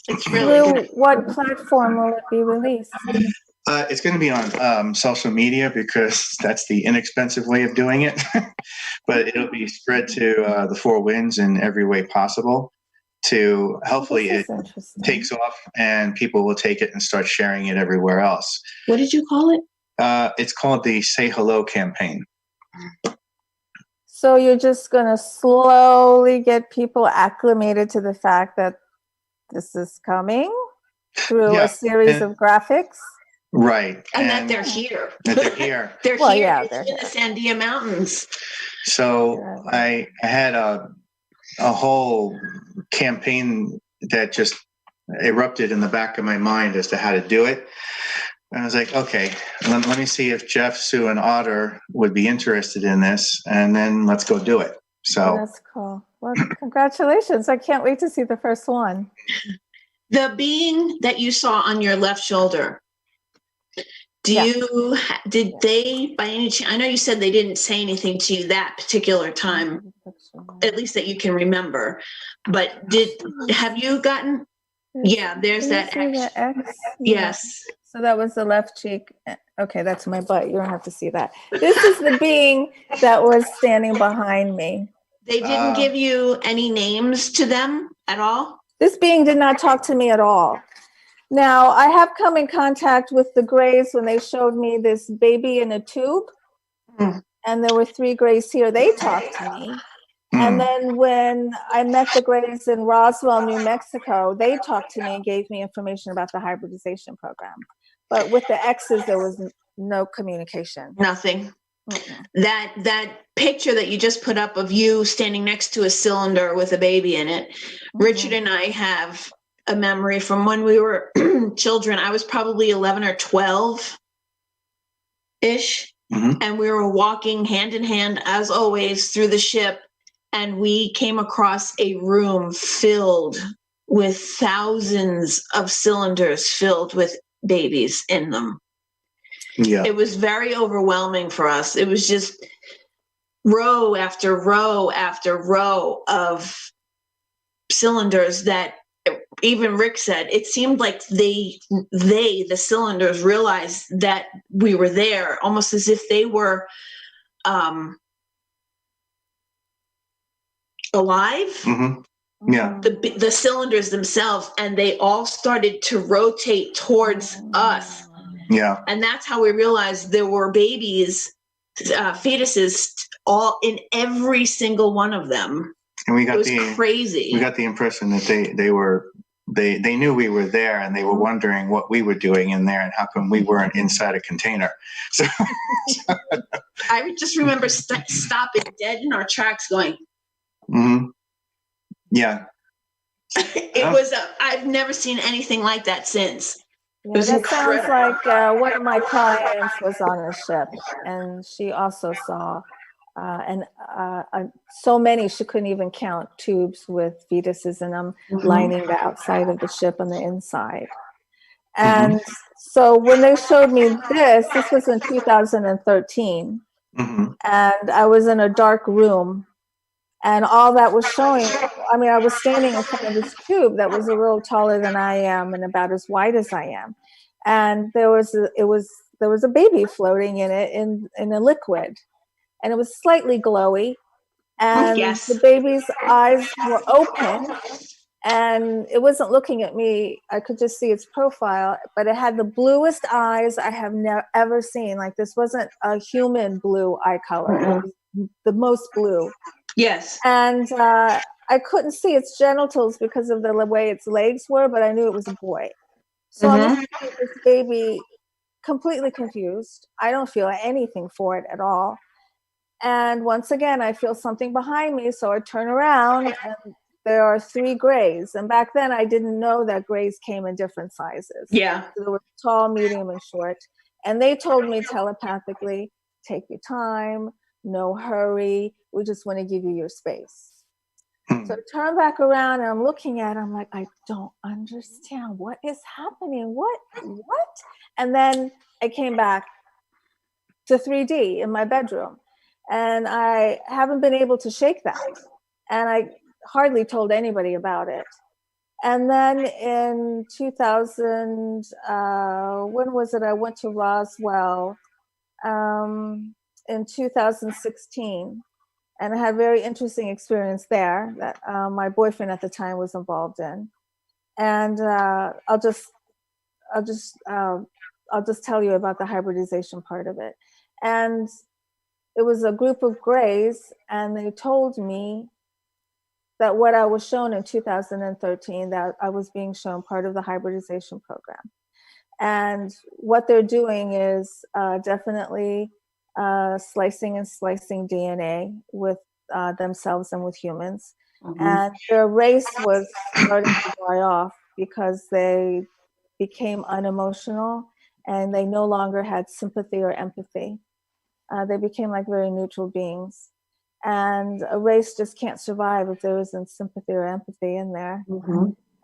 It's really good. What platform will it be released? It's going to be on social media because that's the inexpensive way of doing it. But it'll be spread to the 4 winds in every way possible to hopefully it takes off and people will take it and start sharing it everywhere else. What did you call it? It's called the Say Hello campaign. So you're just going to slowly get people acclimated to the fact that this is coming through a series of graphics? Right. And that they're here. That they're here. They're well, here yeah, in the Sandia Mountains. So I had a whole campaign that just erupted in the back of my mind as to how to do it. And I was like, okay, let me see if Jeff, Sue, and Otter would be interested in this, and then let's go do it. So that's cool. Well, congratulations. I can't wait to see the first one. The being that you saw on your left shoulder, did they by any chance, I know you said they didn't say anything to you that particular time, at least that you can remember, but have you gotten, there's that X. Yes. So that was the left cheek. Okay, that's my butt. You don't have to see that. This is the being that was standing behind me. They didn't give you any names to them at all? This being did not talk to me at all. Now, I have come in contact with the Greys when they showed me this baby in a tube. And there were 3 Greys here. They talked to me. And then when I met the Greys in Roswell, New Mexico, they talked to me and gave me information about the hybridization program. But with the X's, there was no communication. Nothing. That picture that you just put up of you standing next to a cylinder with a baby in it, Richard and I have a memory from when we were children. I was probably 11 or 12-ish, and we were walking hand in hand, as always, through the ship, and we came across a room filled with thousands of cylinders filled with babies in them. Yeah. It was very overwhelming for us. It was just row after row after row of cylinders that even Rick said, it seemed like the cylinders realized that we were there, almost as if they were alive. Yeah. The cylinders themselves, and they all started to rotate towards us. Yeah. And that's how we realized there were babies, fetuses, all in every single one of them. And we got crazy. We got the impression that they knew we were there, and they were wondering what we were doing in there and how come we weren't inside a container. So I just remember stopping dead in our tracks going, yeah. It was I've never seen anything like that since. Yeah, that sounds like one of my clients was on a ship, and she also saw so many she couldn't even count tubes with fetuses in them lining the outside of the ship on the inside. And so when they showed me this was in 2013, and I was in a dark room, and all that was showing, I mean, I was standing in front of this tube that was a little taller than I am and about as wide as I am. And there was a baby floating in it in a liquid, and it was slightly glowy. And the baby's eyes were open, And it wasn't looking at me. I could just see its profile, but it had the bluest eyes I have ever seen. Like, this wasn't a human blue eye color. It was the most blue. Yes. And I couldn't see its genitals because of the way its legs were, but I knew it was a boy. So I'm looking at this baby completely confused. I don't feel anything for it at all. And once again, I feel something behind me. So I turn around and there are 3 grays. And back then I didn't know that grays came in different sizes. Yeah. So there were tall, medium, and short. And they told me telepathically, take your time, no hurry. We just want to give you your space. So I turn back around and I'm looking at it. I'm like, I don't understand. What is happening? What? And then I came back to 3D in my bedroom. And I haven't been able to shake that. And I hardly told anybody about it. And then in 2000, when was it? I went to Roswell in 2016. And I had a very interesting experience there that my boyfriend at the time was involved in. And I'll just tell you about the hybridization part of it. And it was a group of grays, and they told me that what I was shown in 2013, that I was being shown part of the hybridization program. And what they're doing is definitely slicing and slicing DNA with themselves and with humans. And their race was starting to die off because they became unemotional and they no longer had sympathy or empathy. They became like very neutral beings. And a race just can't survive if there isn't sympathy or empathy in there.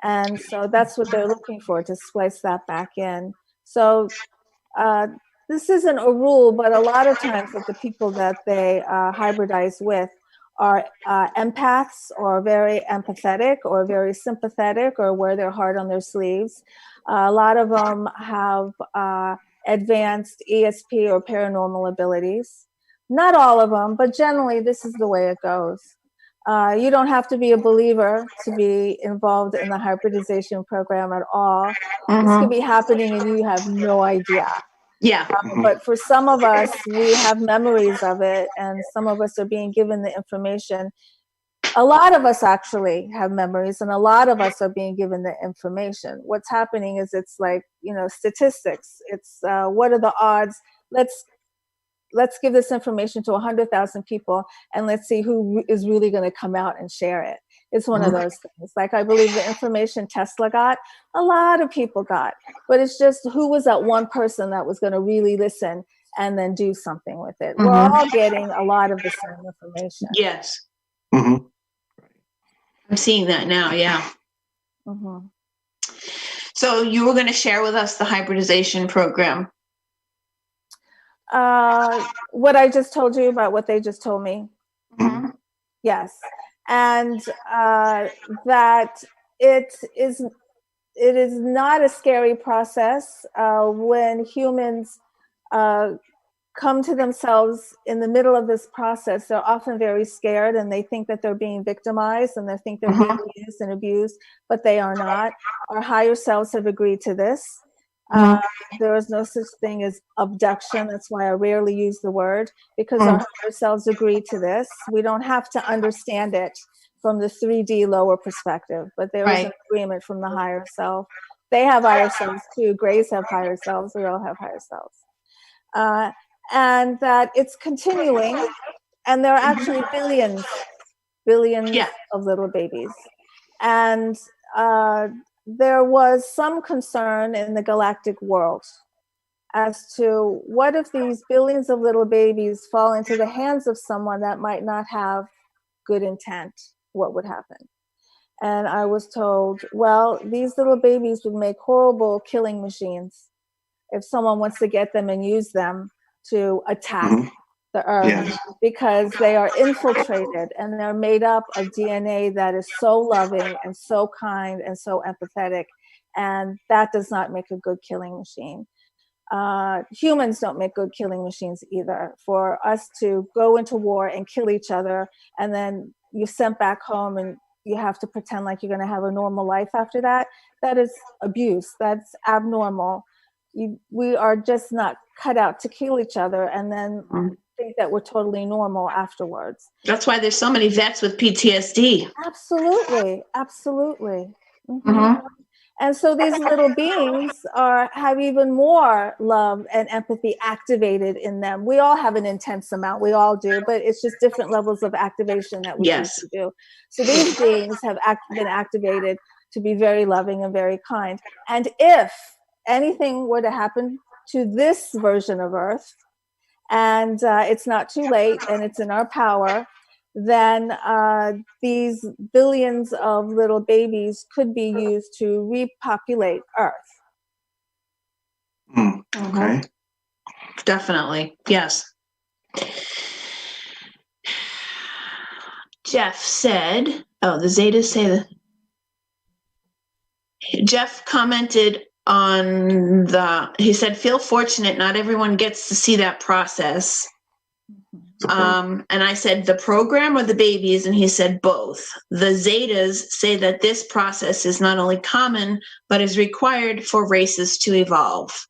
And so that's what they're looking for, to splice that back in. So this isn't a rule, but a lot of times that the people that they hybridize with are empaths, or very empathetic, or very sympathetic, or wear their heart on their sleeves. A lot of them have advanced ESP or paranormal abilities. Not all of them, but generally this is the way it goes. You don't have to be a believer to be involved in the hybridization program at all. This could be happening and you have no idea. Yeah. But for some of us, we have memories of it, and some of us are being given the information. A lot of us actually have memories, and a lot of us are being given the information. What's happening is it's like, statistics. It's what are the odds? Let's give this information to 100,000 people, and let's see who is really going to come out and share it. It's one of those things. Like, I believe the information Tesla got, a lot of people got, but it's just who was that one person that was going to really listen and then do something with it. We're all getting a lot of the same information. Yes. I'm seeing that now. Yeah. So you were going to share with us the hybridization program. What I just told you about what they just told me. Yes. And that it is not a scary process when humans come to themselves in the middle of this process. They're often very scared, and they think that they're being victimized, and they think they're being used and abused, but they are not. Our higher selves have agreed to this. There is no such thing as abduction. That's why I rarely use the word, because our higher selves agree to this. We don't have to understand it from the 3D lower perspective, but there is an agreement from the higher self. They have higher selves too. Grays have higher selves. We all have higher selves. And that it's continuing, and there are actually billions of little babies. And there was some concern in the galactic world as to what if these billions of little babies fall into the hands of someone that might not have good intent, what would happen? And I was told, well, these little babies would make horrible killing machines if someone wants to get them and use them to attack the earth, because they are infiltrated and they're made up of DNA that is so loving and so kind and so empathetic, and that does not make a good killing machine. Humans don't make good killing machines either. For us to go into war and kill each other, and then you're sent back home and you have to pretend like you're going to have a normal life after that. That is abuse. That's abnormal. We are just not cut out to kill each other and then think that we're totally normal afterwards. That's why there's so many vets with PTSD. Absolutely. Mm-hmm. And so these little beings have even more love and empathy activated in them. We all have an intense amount. We all do, but it's just different levels of activation that we choose to do. So these beings have been activated to be very loving and very kind. And if anything were to happen to this version of Earth, and it's not too late and it's in our power, then these billions of little babies could be used to repopulate Earth. Okay. Definitely. Yes. Jeff said, the Zetas say that. Jeff commented on he said, feel fortunate. Not everyone gets to see that process. And I said, the program or the babies? And he said, both. The Zetas say that this process is not only common, but is required for races to evolve.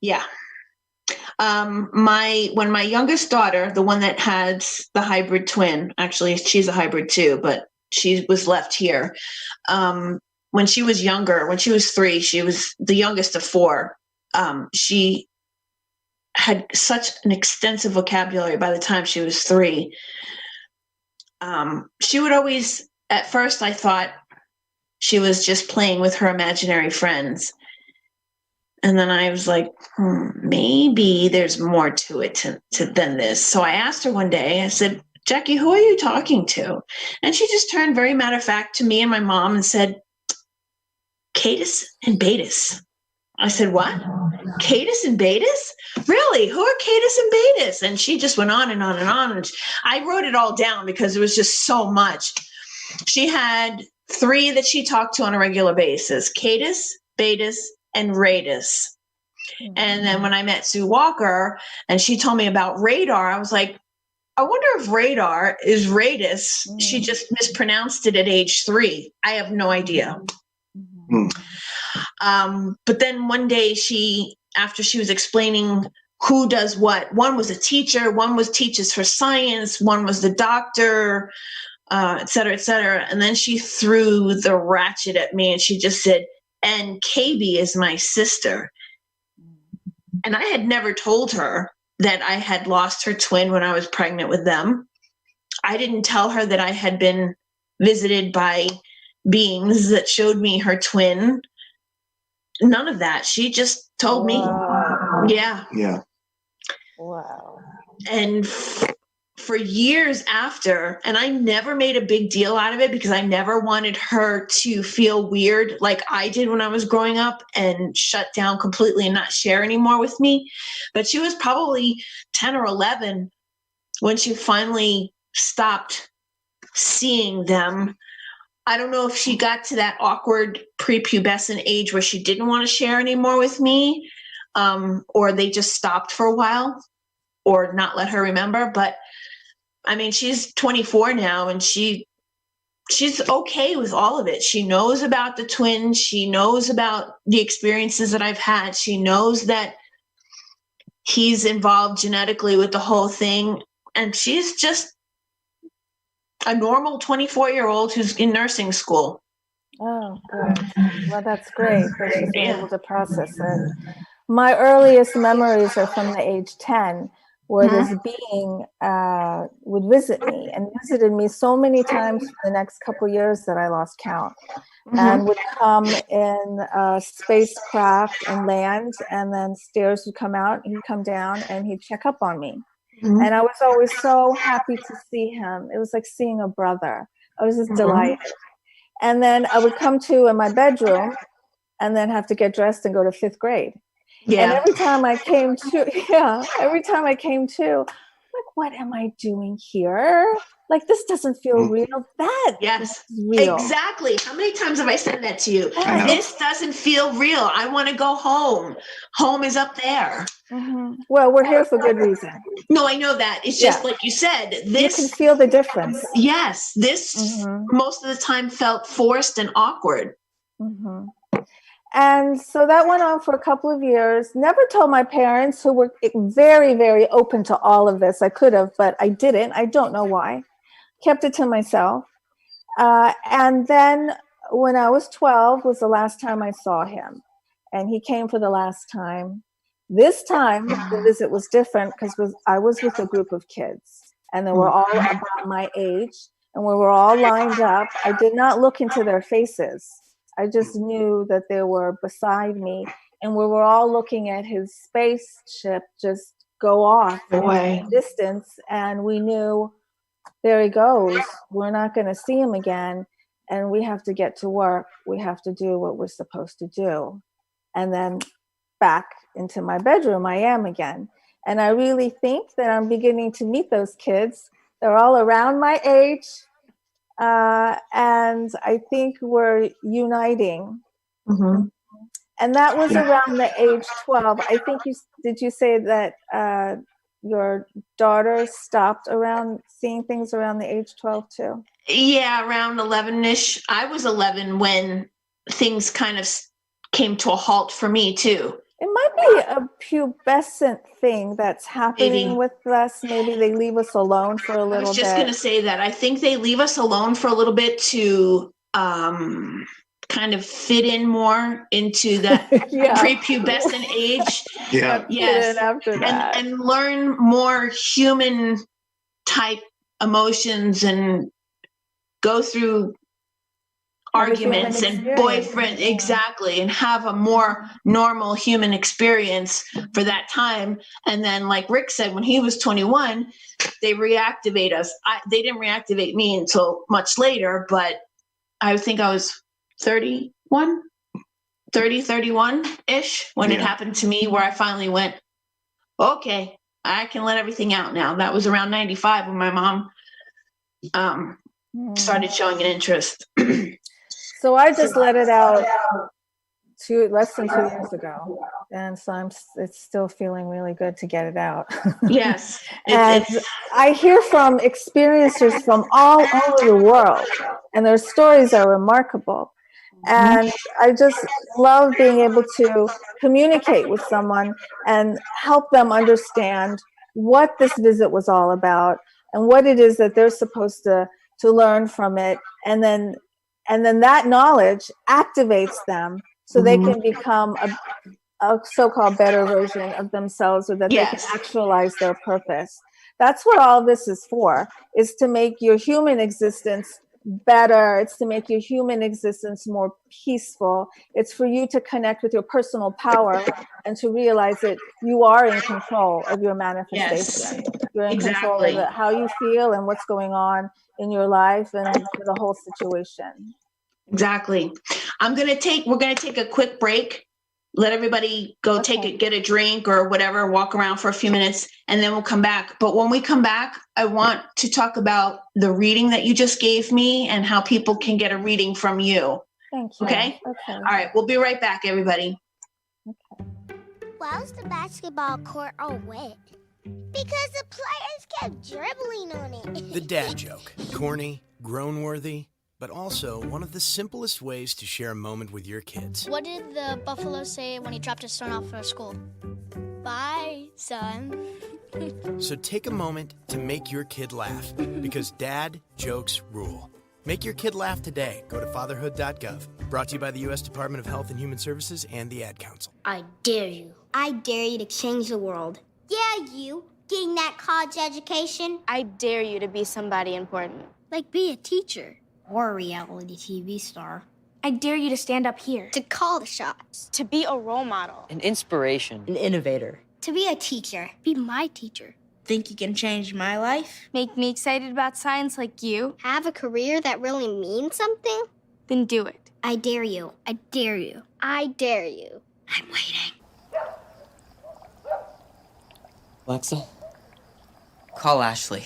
Yeah. When my youngest daughter, the one that had the hybrid twin, actually, she's a hybrid too, but she was left here. When she was younger, when she was 3, she was the youngest of 4. She had such an extensive vocabulary by the time she was 3. She would always, at first I thought she was just playing with her imaginary friends. And then I was like, maybe there's more to it than this. So I asked her one day, I said, Jackie, who are you talking to? And she just turned very matter of fact to me and my mom and said, Cadus and Betis. I said, what? Cadus and Betis? Really? Who are Cadus and Betis? And she just went on and on and on. And I wrote it all down because it was just so much. She had 3 that she talked to on a regular basis: Cadus, Betis, and Radis. And then when I met Sue Walker and she told me about radar, I was like, I wonder if radar is Radis. She just mispronounced it at age 3. I have no idea. But then one day after she was explaining who does what, one was a teacher, one teaches for science, one was the doctor, et cetera, et cetera. And then she threw the ratchet at me and she just said, and KB is my sister. And I had never told her that I had lost her twin when I was pregnant with them. I didn't tell her that I had been visited by beings that showed me her twin. None of that. She just told me. Yeah. Wow. And for years after, and I never made a big deal out of it because I never wanted her to feel weird like I did when I was growing up and shut down completely and not share anymore with me. But she was probably 10 or 11 when she finally stopped seeing them. I don't know if she got to that awkward prepubescent age where she didn't want to share anymore with me, or they just stopped for a while or not let her remember. But I mean, she's 24 now and she's okay with all of it. She knows about the twins. She knows about the experiences that I've had. She knows that he's involved genetically with the whole thing. And she's just a normal 24-year-old who's in nursing school. Oh, good. Well, that's great that she's been able to process it. My earliest memories are from the age 10, where this being would visit me and visited me so many times for the next couple years that I lost count, and would come in a spacecraft and land, and then stairs would come out, he'd come down, and he'd check up on me. And I was always so happy to see him. It was like seeing a brother. I was just delighted. And then I would come to in my bedroom and then have to get dressed and go to 5th grade. Yeah. And every time I came to, like, what am I doing here? Like, this doesn't feel real. That Yes, is real. exactly. How many times have I said that to you? I know. This doesn't feel real. I want to go home. Home is up there. Mm-hmm. Well, we're here for good reason. No, I know that. It's just like you said, this. You can feel the difference. Yes, this most of the time felt forced and awkward. Mm-hmm. And so that went on for a couple of years. Never told my parents, who were very, very open to all of this. I could have, but I didn't. I don't know why. Kept it to myself. And then when I was 12 was the last time I saw him. And he came for the last time. This time, the visit was different because I was with a group of kids. And they were all about my age. And we were all lined up. I did not look into their faces. I just knew that they were beside me, and we were all looking at his spaceship just go off in the distance, and we knew, there he goes. We're not going to see him again, and we have to get to work. We have to do what we're supposed to do. And then back into my bedroom I am again. And I really think that I'm beginning to meet those kids. They're all around my age. And I think we're uniting. Mm-hmm. And that was around the age 12. I think did you say that your daughter stopped around seeing things around the age 12 too? Yeah, around 11-ish. I was 11 when things kind of came to a halt for me too. It might be a pubescent thing that's happening with us. Maybe they leave us alone for a little bit. I was just going to say that. I think they leave us alone for a little bit to kind of fit in more into that prepubescent age. Yeah. Yes. After that. And learn more human type emotions and go through arguments and boyfriend, exactly, and have a more normal human experience for that time. And then, like Rick said, when he was 21, they reactivate us. They didn't reactivate me until much later, but I think I was 31-ish when it happened to me, where I finally went, okay, I can let everything out now. That was around 95 when my mom started showing an interest. So I just let it out less than 2 years ago, and so it's still feeling really good to get it out. Yes. And I hear from experiencers from all over the world, and their stories are remarkable. And I just love being able to communicate with someone and help them understand what this visit was all about and what it is that they're supposed to learn from it. And then that knowledge activates them so they can become a so-called better version of themselves, or that they can actualize their purpose. That's what all this is for, is to make your human existence better. It's to make your human existence more peaceful. It's for you to connect with your personal power and to realize that you are in control of your manifestation. You're in control of how you feel and what's going on in your life and the whole situation. Exactly. We're going to take a quick break. Let everybody go get a drink or whatever, walk around for a few minutes, and then we'll come back. But when we come back, I want to talk about the reading that you just gave me and how people can get a reading from you. Thank you. Okay? All right. We'll be right back, everybody. Okay. Why was the basketball court all wet? Because the players kept dribbling on it. The dad joke. Corny, groan-worthy, but also one of the simplest ways to share a moment with your kids. What did the buffalo say when he dropped his son off for school? Bye, son. So take a moment to make your kid laugh, because dad jokes rule. Make your kid laugh today. Go to fatherhood.gov. Brought to you by the U.S. Department of Health and Human Services and the Ad Council. I dare you. I dare you to change the world. Yeah, you. Getting that college education. I dare you to be somebody important. Like be a teacher. Or a reality TV star. I dare you to stand up here. To call the shots. To be a role model. An inspiration. An innovator. To be a teacher. Be my teacher. Think you can change my life? Make me excited about science like you. Have a career that really means something? Then do it. I dare you. I dare you. I dare you. I'm waiting. Alexa, Call Ashley.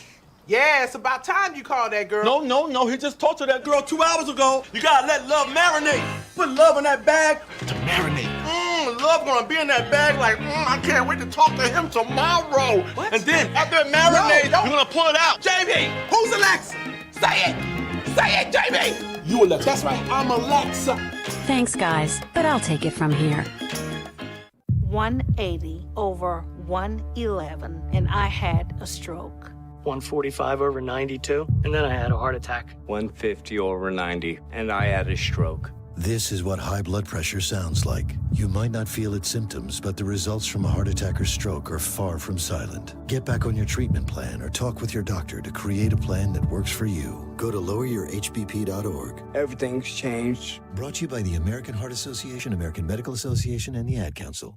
Yeah, it's about time you called that girl. No, he just talked to that girl 2 hours ago. You gotta let love marinate. Put love in that bag to marinate. Love gonna be in that bag like, I can't wait to talk to him tomorrow. What? And then after it marinates, you're gonna pull it out. JB, who's Alexa? Say it, JB. You Alexa. That's right, I'm Alexa. Thanks, guys, but I'll take it from here. 180 over 111, and I had a stroke. 145 over 92, and then I had a heart attack. 150 over 90, and I had a stroke. This is what high blood pressure sounds like. You might not feel its symptoms, but the results from a heart attack or stroke are far from silent. Get back on your treatment plan or talk with your doctor to create a plan that works for you. Go to loweryourhbp.org. Everything's changed. Brought to you by the American Heart Association, American Medical Association, and the Ad Council.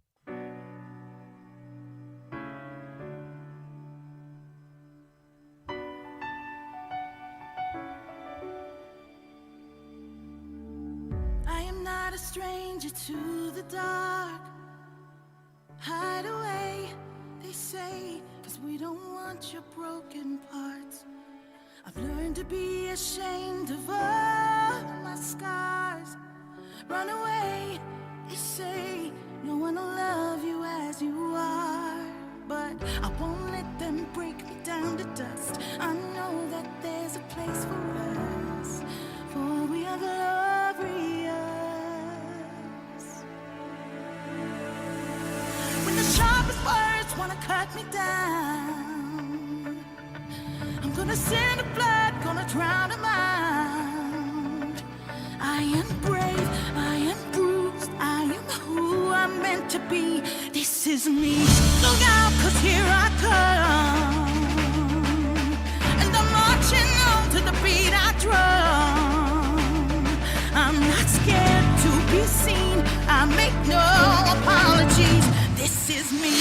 A stranger to the dark. Hide away, they say, 'cause we don't want your broken parts. I've learned to be ashamed of all my scars. Run away, they say, no one will love you as you are. But I won't let them break me down to dust. I know that there's a place for us, for we are glorious. When the sharpest words wanna cut me down, I'm gonna send a flood, gonna drown them out. I am brave, I am bruised, I am who I'm meant to be. This is me. Look out, 'cause here I come, and I'm marching on to the beat I drum. I'm not scared to be seen, I make no apologies. This is me.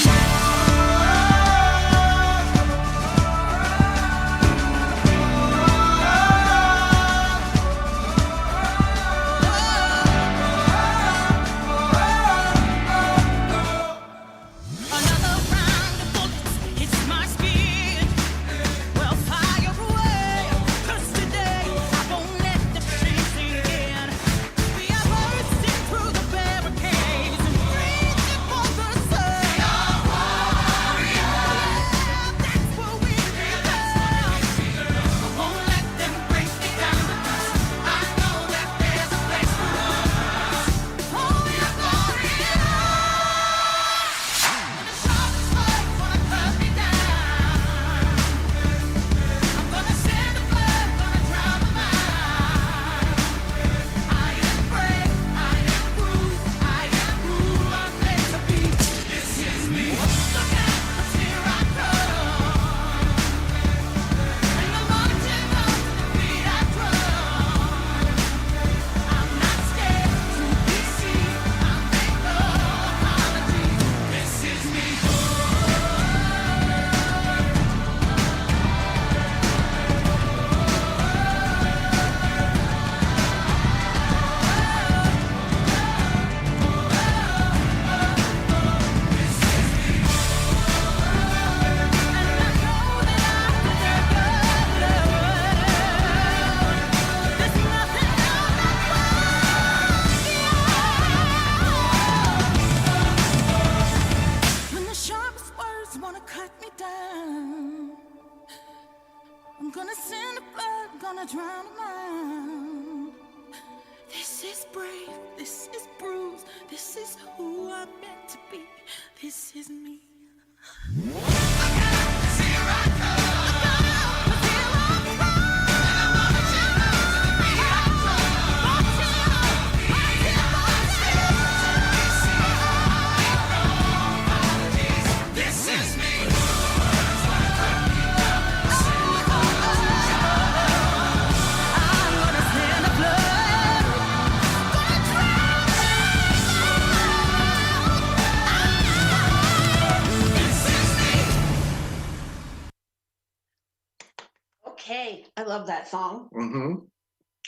I love that song. Mm-hmm.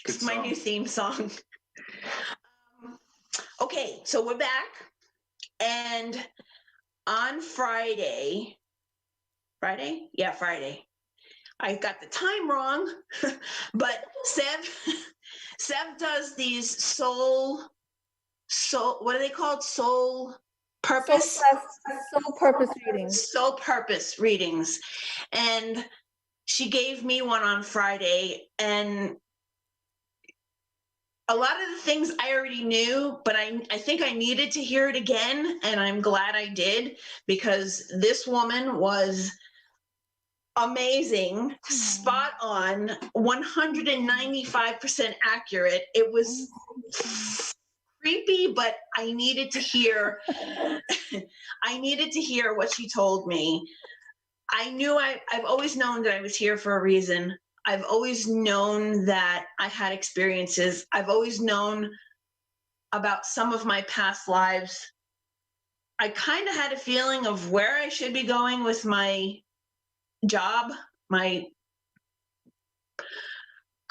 It's my new theme song. Okay, so we're back. And on Friday, Friday? Yeah, Friday. I got the time wrong, but Sev does these soul, what are they called? Soul purpose? Soul purpose readings. Soul purpose readings. And she gave me one on Friday, and a lot of the things I already knew, but I think I needed to hear it again, and I'm glad I did, because this woman was amazing, spot on, 195% accurate. It was creepy, but I needed to hear what she told me. I knew I've always known that I was here for a reason. I've always known that I had experiences. I've always known about some of my past lives. I kind of had a feeling of where I should be going with my job, my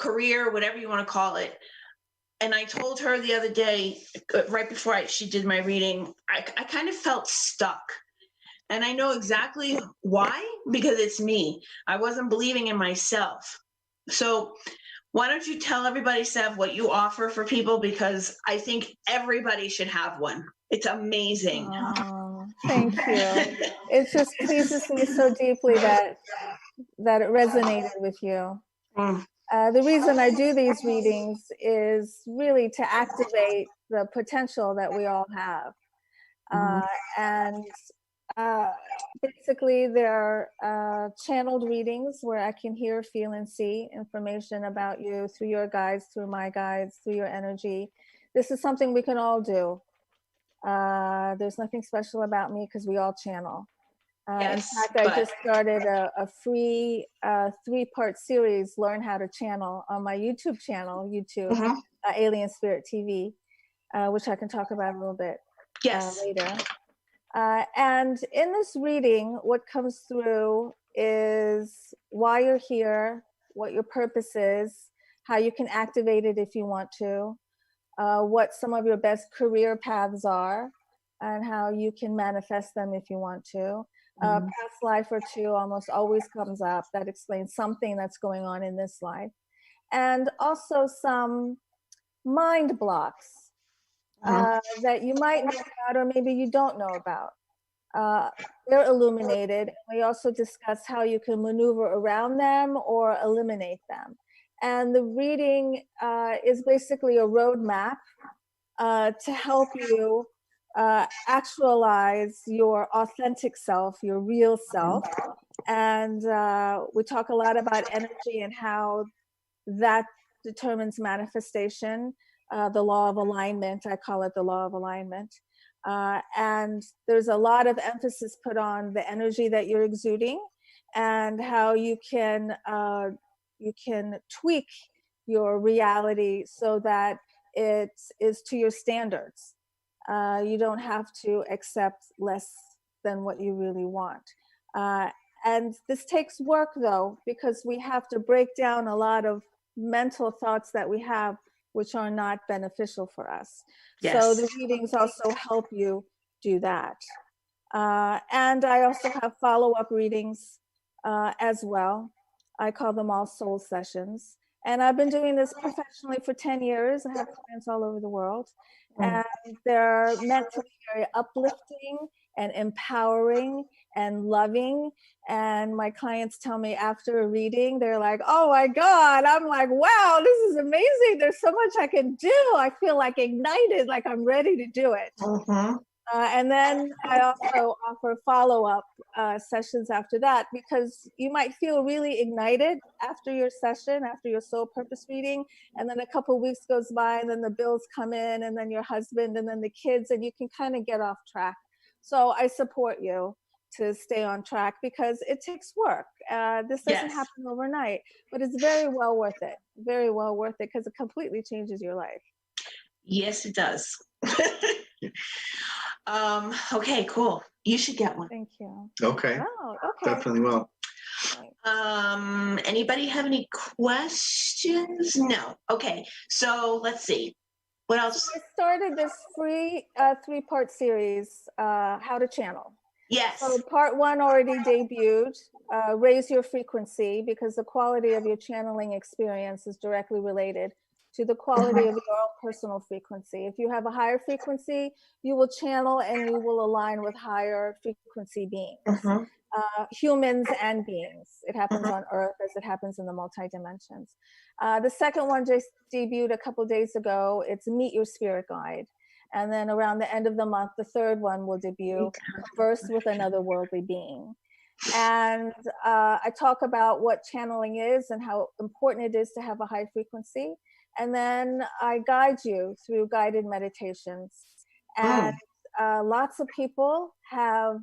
career, whatever you want to call it. And I told her the other day, right before she did my reading, I kind of felt stuck. And I know exactly why, because it's me. I wasn't believing in myself. So why don't you tell everybody, Sev, what you offer for people? Because I think everybody should have one. It's amazing. Oh, thank you. It just pleases me so deeply that it resonated with you. The reason I do these readings is really to activate the potential that we all have. Basically, they're channeled readings where I can hear, feel, and see information about you through your guides, through my guides, through your energy. This is something we can all do. There's nothing special about me because we all channel. In fact, I just started a free 3-part series, Learn How to Channel, on my YouTube channel, Alien Spirit TV, which I can talk about a little bit later. And in this reading, what comes through is why you're here, what your purpose is, how you can activate it if you want to, what some of your best career paths are, and how you can manifest them if you want to. Past life or two almost always comes up. That explains something that's going on in this life. And also some mind blocks that you might know about or maybe you don't know about. They're illuminated. We also discuss how you can maneuver around them or eliminate them. And the reading is basically a roadmap to help you actualize your authentic self, your real self. And we talk a lot about energy and how that determines manifestation. The law of alignment, I call it the law of alignment. And there's a lot of emphasis put on the energy that you're exuding and how you can tweak your reality so that it is to your standards. You don't have to accept less than what you really want. And this takes work, though, because we have to break down a lot of mental thoughts that we have which are not beneficial for us. So the readings also help you do that. And I also have follow-up readings as well. I call them all soul sessions. And I've been doing this professionally for 10 years. I have clients all over the world. And they're meant to be very uplifting and empowering and loving. And my clients tell me after a reading, they're like, oh my God. I'm like, wow, this is amazing. There's so much I can do. I feel like ignited, like I'm ready to do it. And then I also offer follow-up sessions after that, because you might feel really ignited after your session, after your soul purpose reading, and then a couple of weeks goes by and then the bills come in and then your husband and then the kids, and you can kind of get off track. So I support you to stay on track because it takes work. This doesn't happen overnight, but it's very well worth it. Very well worth it because it completely changes your life. Yes, it does. Okay, cool. You should get one. Thank you. Okay. Oh, okay. Definitely will. Anybody have any questions? No. Okay. So let's see. What else? So I started this free 3-part series, How to Channel. Yes. So part 1 already debuted. Raise your frequency, because the quality of your channeling experience is directly related to the quality of your own personal frequency. If you have a higher frequency, you will channel and you will align with higher frequency beings, humans and beings. It happens on Earth as it happens in the multi-dimensions. The second one just debuted a couple days ago. It's Meet Your Spirit Guide. And then around the end of the month, the third one will debut, Converse with Another Worldly Being. And I talk about what channeling is and how important it is to have a high frequency. And then I guide you through guided meditations. And lots of people have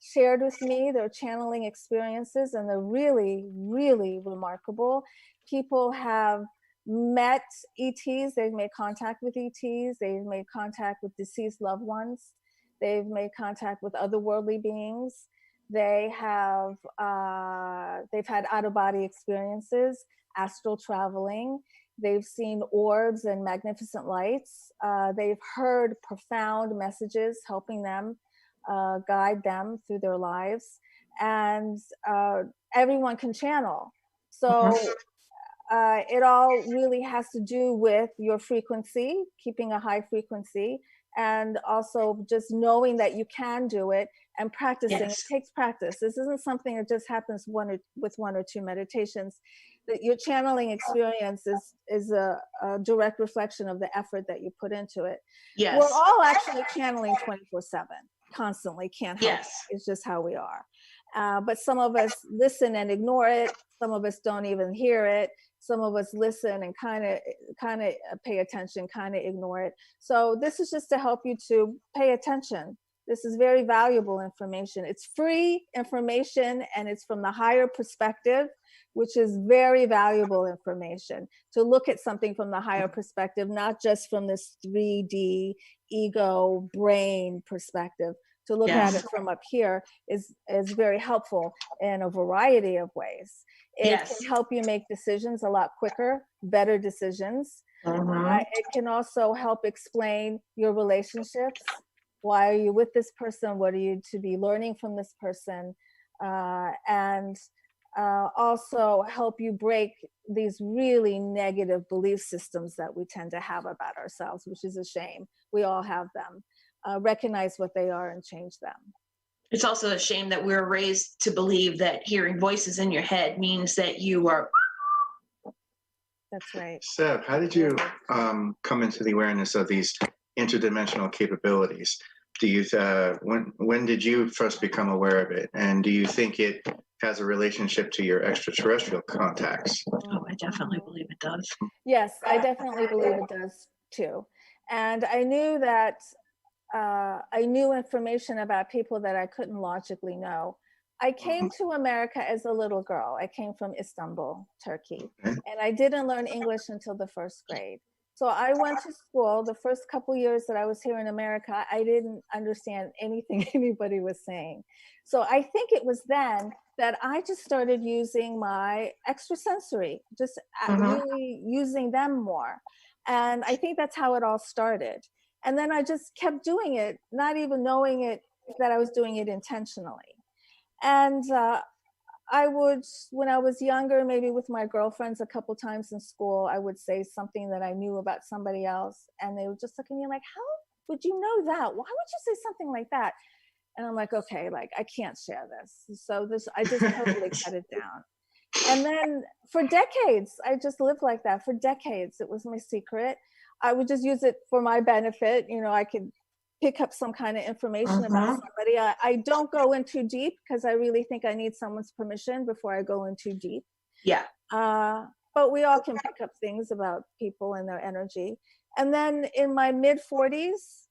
shared with me their channeling experiences, and they're really, really remarkable. People have met ETs, they've made contact with ETs, they've made contact with deceased loved ones, they've made contact with otherworldly beings, they have they've had out-of-body experiences, astral traveling, they've seen orbs and magnificent lights, they've heard profound messages helping them guide them through their lives, and everyone can channel. So it all really has to do with your frequency, keeping a high frequency, and also just knowing that you can do it and practicing. It takes practice. This isn't something that just happens with one or two meditations. That your channeling experience is a direct reflection of the effort that you put into it. Yes. We're all actually channeling 24/7, constantly, can't help it. It's just how we are. But some of us listen and ignore it. Some of us don't even hear it. Some of us listen and kind of pay attention, kind of ignore it. So this is just to help you to pay attention. This is very valuable information. It's free information, and it's from the higher perspective, which is very valuable information, to look at something from the higher perspective, not just from this 3D ego brain perspective. To look at it from up here is very helpful in a variety of ways. It can help you make decisions a lot quicker, better decisions. It can also help explain your relationships. Why are you with this person? What are you to be learning from this person? And also help you break these really negative belief systems that we tend to have about ourselves, which is a shame. We all have them. Recognize what they are and change them. It's also a shame that we're raised to believe that hearing voices in your head means that you are. That's right. Seb, how did you come into the awareness of these interdimensional capabilities? Do you when did you first become aware of it, and do you think it has a relationship to your extraterrestrial contacts? Oh, I definitely believe it does. Yes, I definitely believe it does too. And I knew that I knew information about people that I couldn't logically know. I came to America as a little girl. I came from Istanbul, Turkey, and I didn't learn English until the first grade. So I went to school. The first couple years that I was here in America, I didn't understand anything anybody was saying. So I think it was then that I just started using my extrasensory, just really using them more. And I think that's how it all started. And then I just kept doing it, not even knowing it, that I was doing it intentionally. And I would, when I was younger, maybe with my girlfriends a couple times in school, I would say something that I knew about somebody else. And they would just look at me like, how would you know that? Why would you say something like that? And I'm like, okay, like I can't share this. So I just totally cut it down. And then for decades, I just lived like that. For decades, it was my secret. I would just use it for my benefit. You know, I could pick up some kind of information about somebody. I don't go in too deep because I really think I need someone's permission before I go in too deep. Yeah. But we all can pick up things about people and their energy. And then in my mid-40s,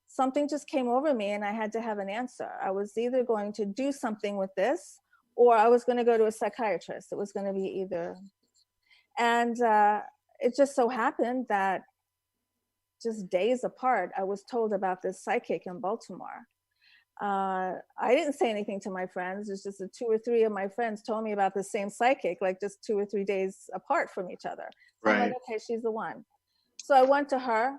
something just came over me and I had to have an answer. I was either going to do something with this or I was going to go to a psychiatrist. It was going to be either. And it just so happened that just days apart, I was told about this psychic in Baltimore. I didn't say anything to my friends. It's just that 2 or 3 of my friends told me about the same psychic, like just 2 or 3 days apart from each other. So I'm like, okay, she's the one. So I went to her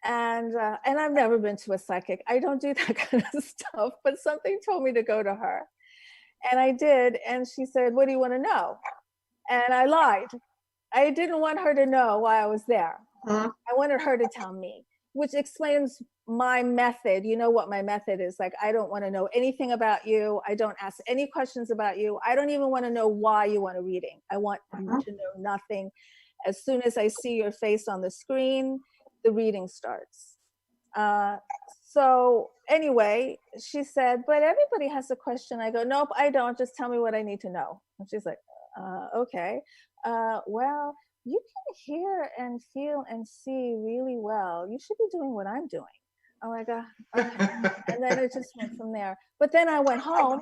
And I've never been to a psychic. I don't do that kind of stuff, but something told me to go to her. And I did. And she said, what do you want to know? And I lied. I didn't want her to know why I was there. I wanted her to tell me, which explains my method. You know what my method is. Like, I don't want to know anything about you. I don't ask any questions about you. I don't even want to know why you want a reading. I want you to know nothing. As soon as I see your face on the screen, the reading starts. So anyway, she said, but everybody has a question. I go, nope, I don't. Just tell me what I need to know. And she's like, okay. Well, you can hear and feel and see really well. You should be doing what I'm doing. I'm like, okay. And then it just went from there. But then I went home.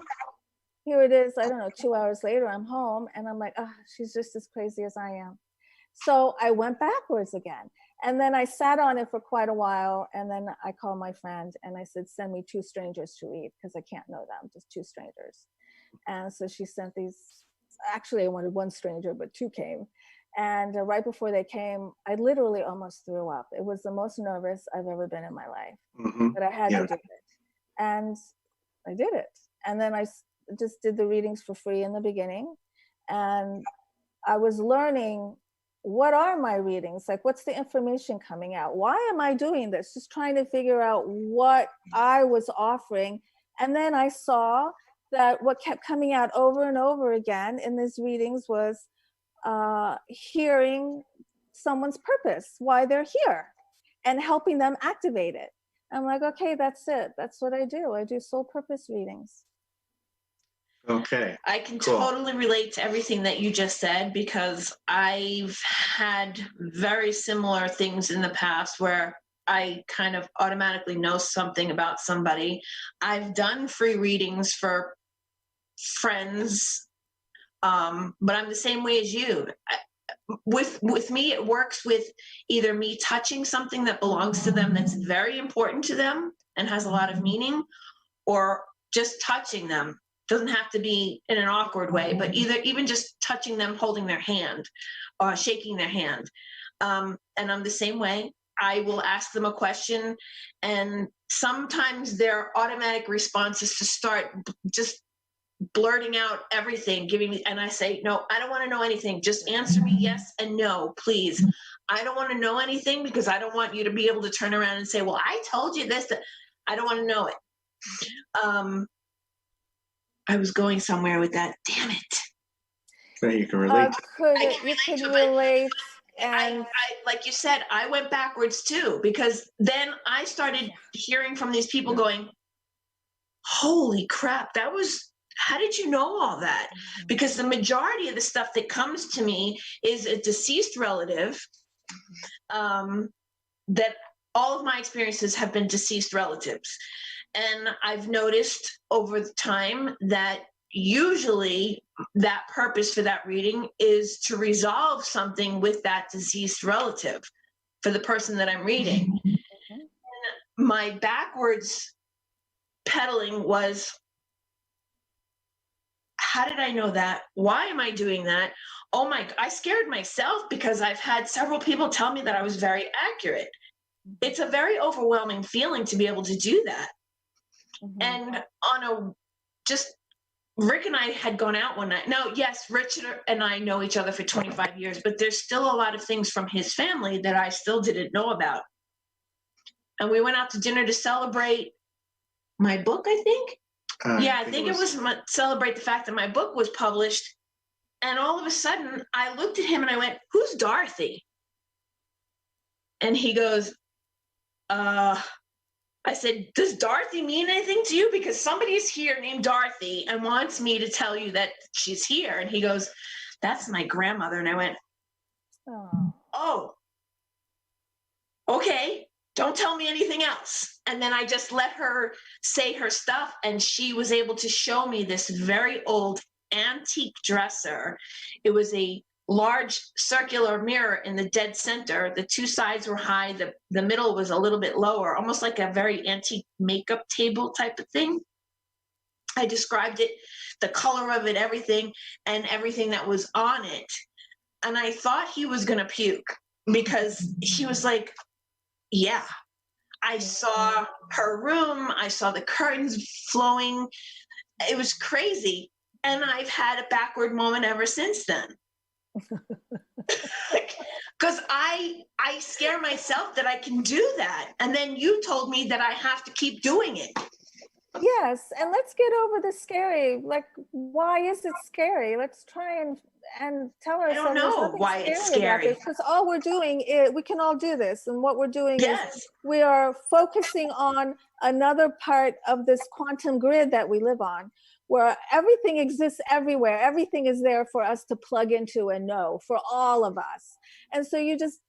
Here it is, I don't know, 2 hours later, I'm home. And I'm like, she's just as crazy as I am. So I went backwards again. And then I sat on it for quite a while. And then I called my friend and I said, send me 2 strangers to read, because I can't know them, just 2 strangers. And so she sent these, actually I wanted 1 stranger, but 2 came. And right before they came, I literally almost threw up. It was the most nervous I've ever been in my life, but I had to do it. And I did it. And then I just did the readings for free in the beginning. And I was learning, what are my readings? Like, what's the information coming out? Why am I doing this? Just trying to figure out what I was offering. And then I saw that what kept coming out over and over again in these readings was hearing someone's purpose, why they're here, and helping them activate it. I'm like, okay, that's it. That's what I do. I do soul purpose readings. Okay. I can totally relate to everything that you just said, because I've had very similar things in the past where I kind of automatically know something about somebody. I've done free readings for friends, but I'm the same way as you. With me, it works with either me touching something that belongs to them that's very important to them and has a lot of meaning, or just touching them. Doesn't have to be in an awkward way, but even just touching them, holding their hand, or shaking their hand. And I'm the same way. I will ask them a question, and sometimes their automatic response is to start just blurting out everything, giving me, and I say, no, I don't want to know anything. Just answer me yes and no, please. I don't want to know anything, because I don't want you to be able to turn around and say, well, I told you this. I don't want to know it. I was going somewhere with that. Damn it. So you can relate. You could relate. And I, like you said, I went backwards too, because then I started hearing from these people going, holy crap, how did you know all that? Because the majority of the stuff that comes to me is a deceased relative, that all of my experiences have been deceased relatives. And I've noticed over the time that usually that purpose for that reading is to resolve something with that deceased relative for the person that I'm reading. And my backwards pedaling was, how did I know that? Why am I doing that? Oh my, I scared myself, because I've had several people tell me that I was very accurate. It's a very overwhelming feeling to be able to do that. And Rick and I had gone out one night. Now, yes, Richard and I know each other for 25 years, but there's still a lot of things from his family that I still didn't know about. And we went out to dinner to celebrate my book, I think. I think it was celebrate the fact that my book was published. And all of a sudden, I looked at him and I went, who's Dorothy? And he goes, I said, does Dorothy mean anything to you? Because somebody's here named Dorothy and wants me to tell you that she's here. And he goes, that's my grandmother. And I went, oh, okay. Don't tell me anything else. And then I just let her say her stuff. And she was able to show me this very old antique dresser. It was a large circular mirror in the dead center. The 2 sides were high. The middle was a little bit lower, almost like a very antique makeup table type of thing. I described it, the color of it, everything, and everything that was on it. And I thought he was going to puke, because he was like, yeah, I saw her room. I saw the curtains flowing. It was crazy. And I've had a backward moment ever since then. Because I scare myself that I can do that. And then you told me that I have to keep doing it. Yes, and let's get over the scary. Like, why is it scary? Let's try and tell ourselves. I don't know why it's scary. Because all we're doing is, we can all do this, and what we're doing is we are focusing on another part of this quantum grid that we live on, where everything exists everywhere. Everything is there for us to plug into and know, for all of us. And so you just,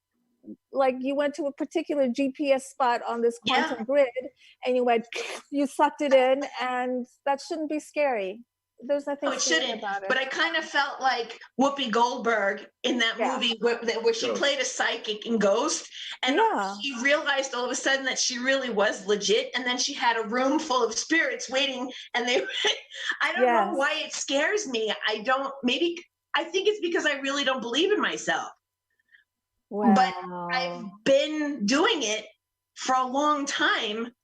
like, you went to a particular GPS spot on this quantum grid, and you sucked it in, and that shouldn't be scary. There's nothing scary about it. But I kind of felt like Whoopi Goldberg in that movie where she played a psychic in Ghost, and she realized all of a sudden that she really was legit, and then she had a room full of spirits waiting, and they, I don't know why it scares me. I think it's because I really don't believe in myself. Wow. But I've been doing it for a long time.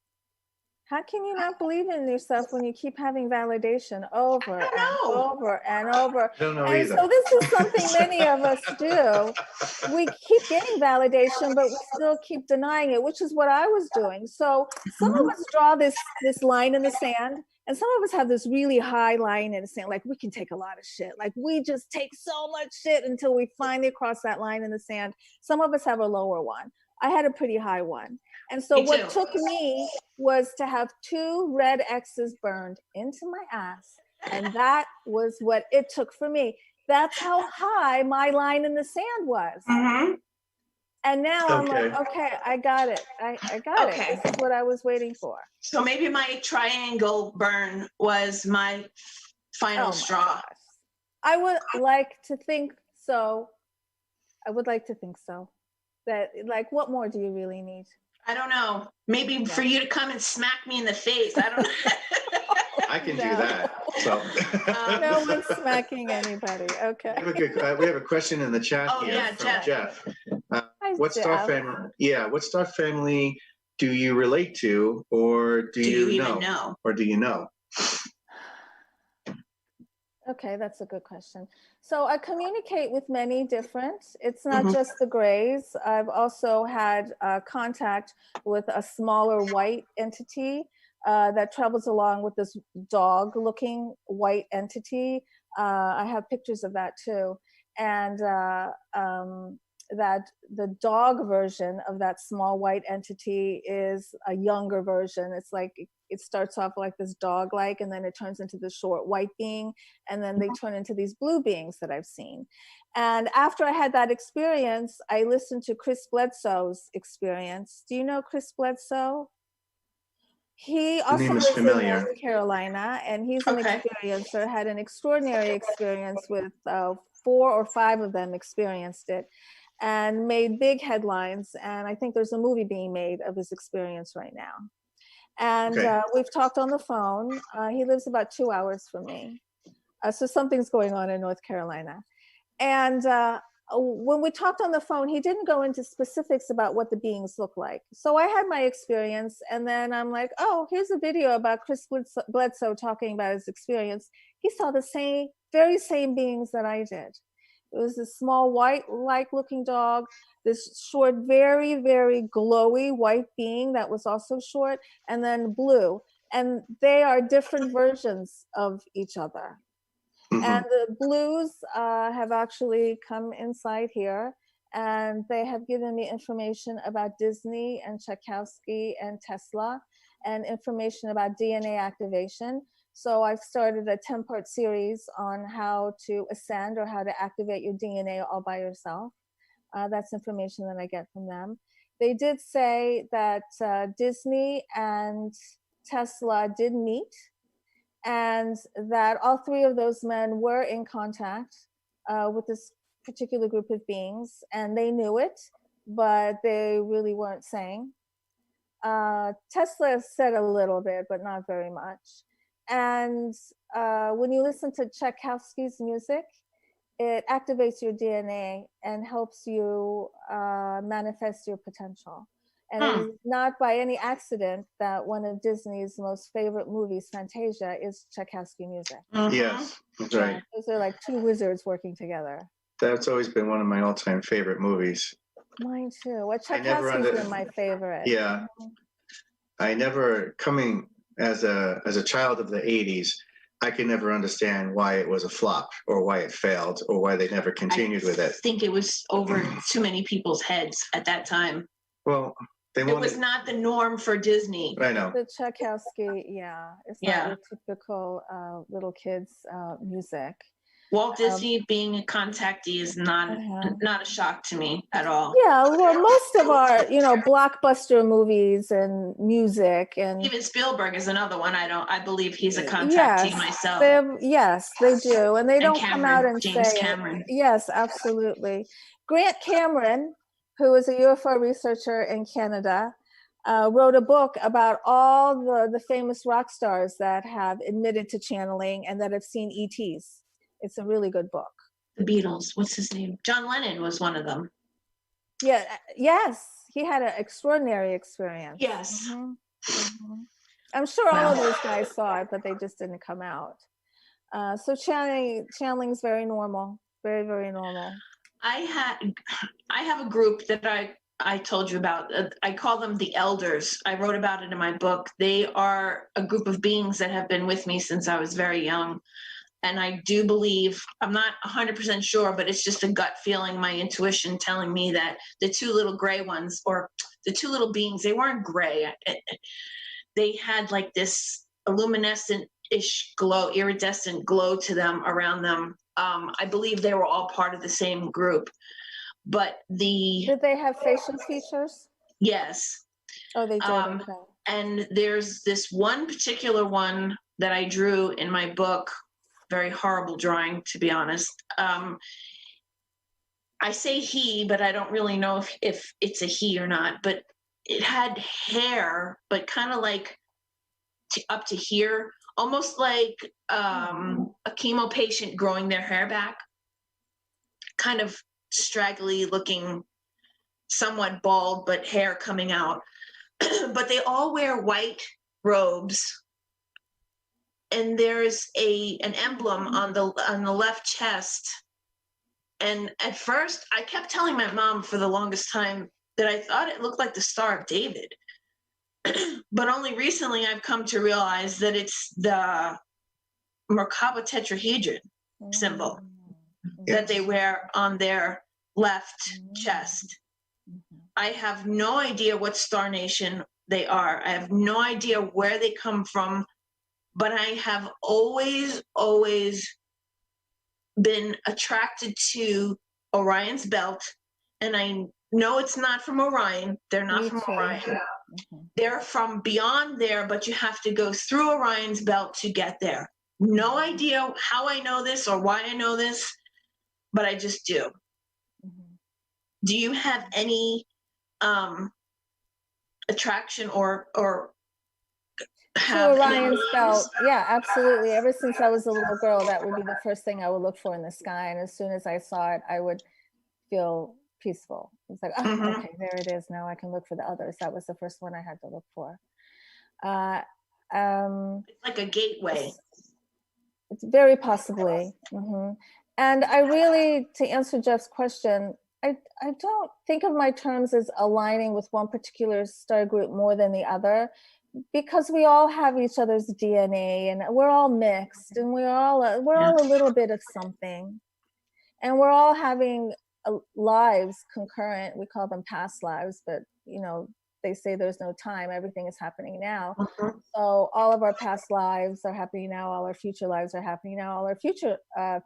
How can you not believe in yourself when you keep having validation over and over and over? I don't know and either. So this is something many of us do. We keep getting validation, but we still keep denying it, which is what I was doing. So some of us draw this line in the sand, and some of us have this really high line in the sand. Like, we can take a lot of shit. Like, we just take so much shit until we finally cross that line in the sand. Some of us have a lower one. I had a pretty high one. And so what took me was to have 2 red X's burned into my ass. And that was what it took for me. That's how high my line in the sand was. And now I'm like, okay, I got it. I got it. This is what I was waiting for. So maybe my triangle burn was my final straw. Gosh. I would like to think so. That, like, what more do you really need? I don't know. Maybe for you to come and smack me in the face. I don't know. I can do that. So no one's smacking anybody. Okay. We have a question in the chat here from Jeff. What star family? Yeah, what star family do you relate to, or do you even know? Or do you know? Okay, that's a good question. So I communicate with many different, it's not just the Greys. I've also had contact with a smaller white entity that travels along with this dog-looking white entity. I have pictures of that too. And that the dog version of that small white entity is a younger version. It's like, it starts off like this dog-like, and then it turns into the short white being, and then they turn into these blue beings that I've seen. And after I had that experience, I listened to Chris Bledsoe's experience. Do you know Chris Bledsoe? He also lives in North Carolina, and he's an experiencer, had an extraordinary experience with 4 or 5 of them experienced it and made big headlines. And I think there's a movie being made of his experience right now. And we've talked on the phone. He lives about 2 hours from me. So something's going on in North Carolina. And when we talked on the phone, he didn't go into specifics about what the beings look like. So I had my experience, and then I'm like, oh, here's a video about Chris Bledsoe talking about his experience. He saw the very same beings that I did. It was this small white-like looking dog, this short, very, very glowy white being that was also short, and then blue. And they are different versions of each other. And the blues have actually come inside here, and they have given me information about Disney and Tchaikovsky and Tesla, and information about DNA activation. So I've started a 10-part series on how to ascend or how to activate your DNA all by yourself. That's information that I get from them. They did say that Disney and Tesla did meet, and that all 3 of those men were in contact with this particular group of beings, and they knew it, but they really weren't saying. Tesla said a little bit, but not very much. And when you listen to Tchaikovsky's music, it activates your DNA and helps you manifest your potential. And it is not by any accident that one of Disney's most favorite movies, Fantasia, is Tchaikovsky music. Yes, that's right. Those are like two wizards working together. That's always been one of my all-time favorite movies. Mine too. Well, Tchaikovsky's been my favorite. Yeah. I never, coming as a child of the 80s, I could never understand why it was a flop or why it failed or why they never continued with it. I think it was over too many people's heads at that time. Well, it was not the norm for Disney. I know. The Tchaikovsky, it's not your typical little kids music. Walt Disney being a contactee is not a shock to me at all. Yeah, well, most of our, blockbuster movies and music, and even Spielberg is another one. I believe he's a contactee myself. Yes, they do, and they don't come out and James say Cameron. It. Yes, absolutely. Grant Cameron, who is a UFO researcher in Canada, wrote a book about all the famous rock stars that have admitted to channeling and that have seen ETs. It's a really good book. The Beatles, what's his name? John Lennon was one of them. Yeah, yes, he had an extraordinary experience. Yes. I'm sure all of those guys saw it, but they just didn't come out. So channeling is very normal, very, very normal. I have a group that I told you about. I call them the elders. I wrote about it in my book. They are a group of beings that have been with me since I was very young. And I do believe, I'm not 100% sure, but it's just a gut feeling, my intuition telling me that the two little gray ones, or the two little beings, they weren't gray. They had like this luminescent-ish glow, iridescent glow to them, around them. I believe they were all part of the same group. But did they have facial features? Yes. Oh, they did. Okay. And there's this one particular one that I drew in my book. Very horrible drawing, to be honest. I say he, but I don't really know if it's a he or not. But it had hair, but kind of like up to here, almost like a chemo patient growing their hair back. Kind of straggly looking, somewhat bald, but hair coming out. But they all wear white robes. And there's an emblem on the left chest. And at first, I kept telling my mom for the longest time that I thought it looked like the Star of David. But only recently I've come to realize that it's the Merkaba tetrahedron symbol that they wear on their left chest. I have no idea what star nation they are. I have no idea where they come from. But I have always been attracted to Orion's belt. And I know it's not from Orion. They're not from Orion. They're from beyond there, but you have to go through Orion's belt to get there. No idea how I know this or why I know this, but I just do. Do you have any attraction or to Orion's belt? Yeah, absolutely. Ever since I was a little girl, that would be the first thing I would look for in the sky. And as soon as I saw it, I would feel peaceful. It's like, okay, there it is. Now I can look for the others. That was the first one I had to look for. It's like a gateway. It's very possibly. And I really, to answer Jeff's question, I don't think of my terms as aligning with one particular star group more than the other, because we all have each other's DNA and we're all mixed and we're all a little bit of something, and we're all having lives concurrent. We call them past lives, but they say there's no time. Everything is happening now. So all of our past lives are happening now. All our future lives are happening now. All our future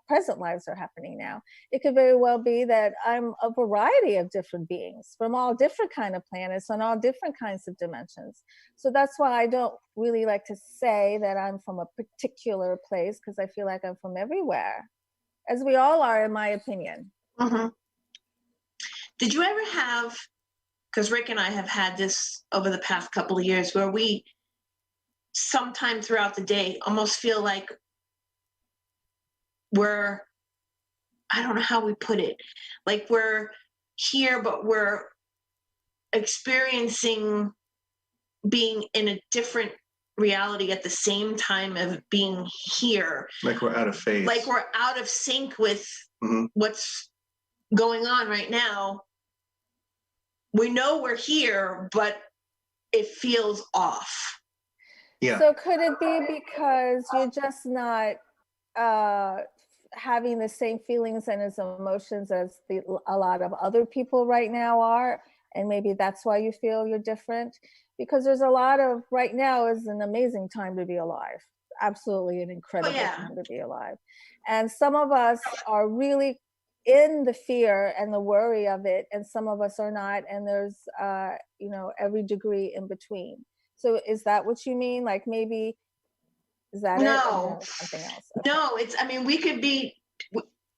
present lives are happening now. It could very well be that I'm a variety of different beings from all different kind of planets and all different kinds of dimensions. So that's why I don't really like to say that I'm from a particular place, because I feel like I'm from everywhere, as we all are, in my opinion. Did you ever have, because Rick and I have had this over the past couple of years, where we sometime throughout the day almost feel like we're, I don't know how we put it, like we're here, but we're experiencing being in a different reality at the same time of being here. Like we're out of phase. Like we're out of sync with what's going on right now. We know we're here, but it feels off. Yeah. So could it be because you're just not having the same feelings and as emotions as a lot of other people right now are, and maybe that's why you feel you're different? Because there's a lot of, right now is an amazing time to be alive. Absolutely an incredible time to be alive. And some of us are really in the fear and the worry of it, and some of us are not, and there's you know, every degree in between. So is that what you mean? Like maybe, is that no, it? Something else. Okay. No, it's, I mean, we could be,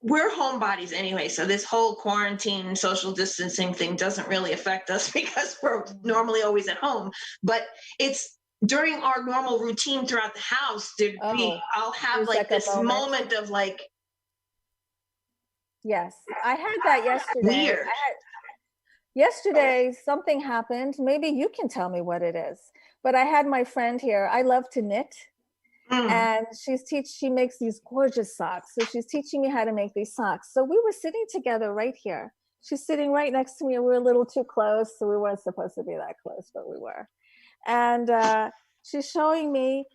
we're homebodies anyway, so this whole quarantine, social distancing thing doesn't really affect us because we're normally always at home. But it's during our normal routine throughout the house, I'll have like this moment of like. Yes, I had that yesterday. Weird. Yesterday, something happened. Maybe you can tell me what it is. But I had my friend here. I love to knit. And she makes these gorgeous socks. So she's teaching me how to make these socks. So we were sitting together right here. She's sitting right next to me. We were a little too close. So we weren't supposed to be that close, but we were. And she's showing me,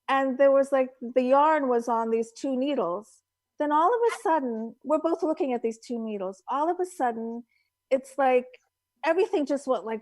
and there was like, the yarn was on these 2 needles. Then all of a sudden, we're both looking at these 2 needles. All of a sudden, it's like everything just went like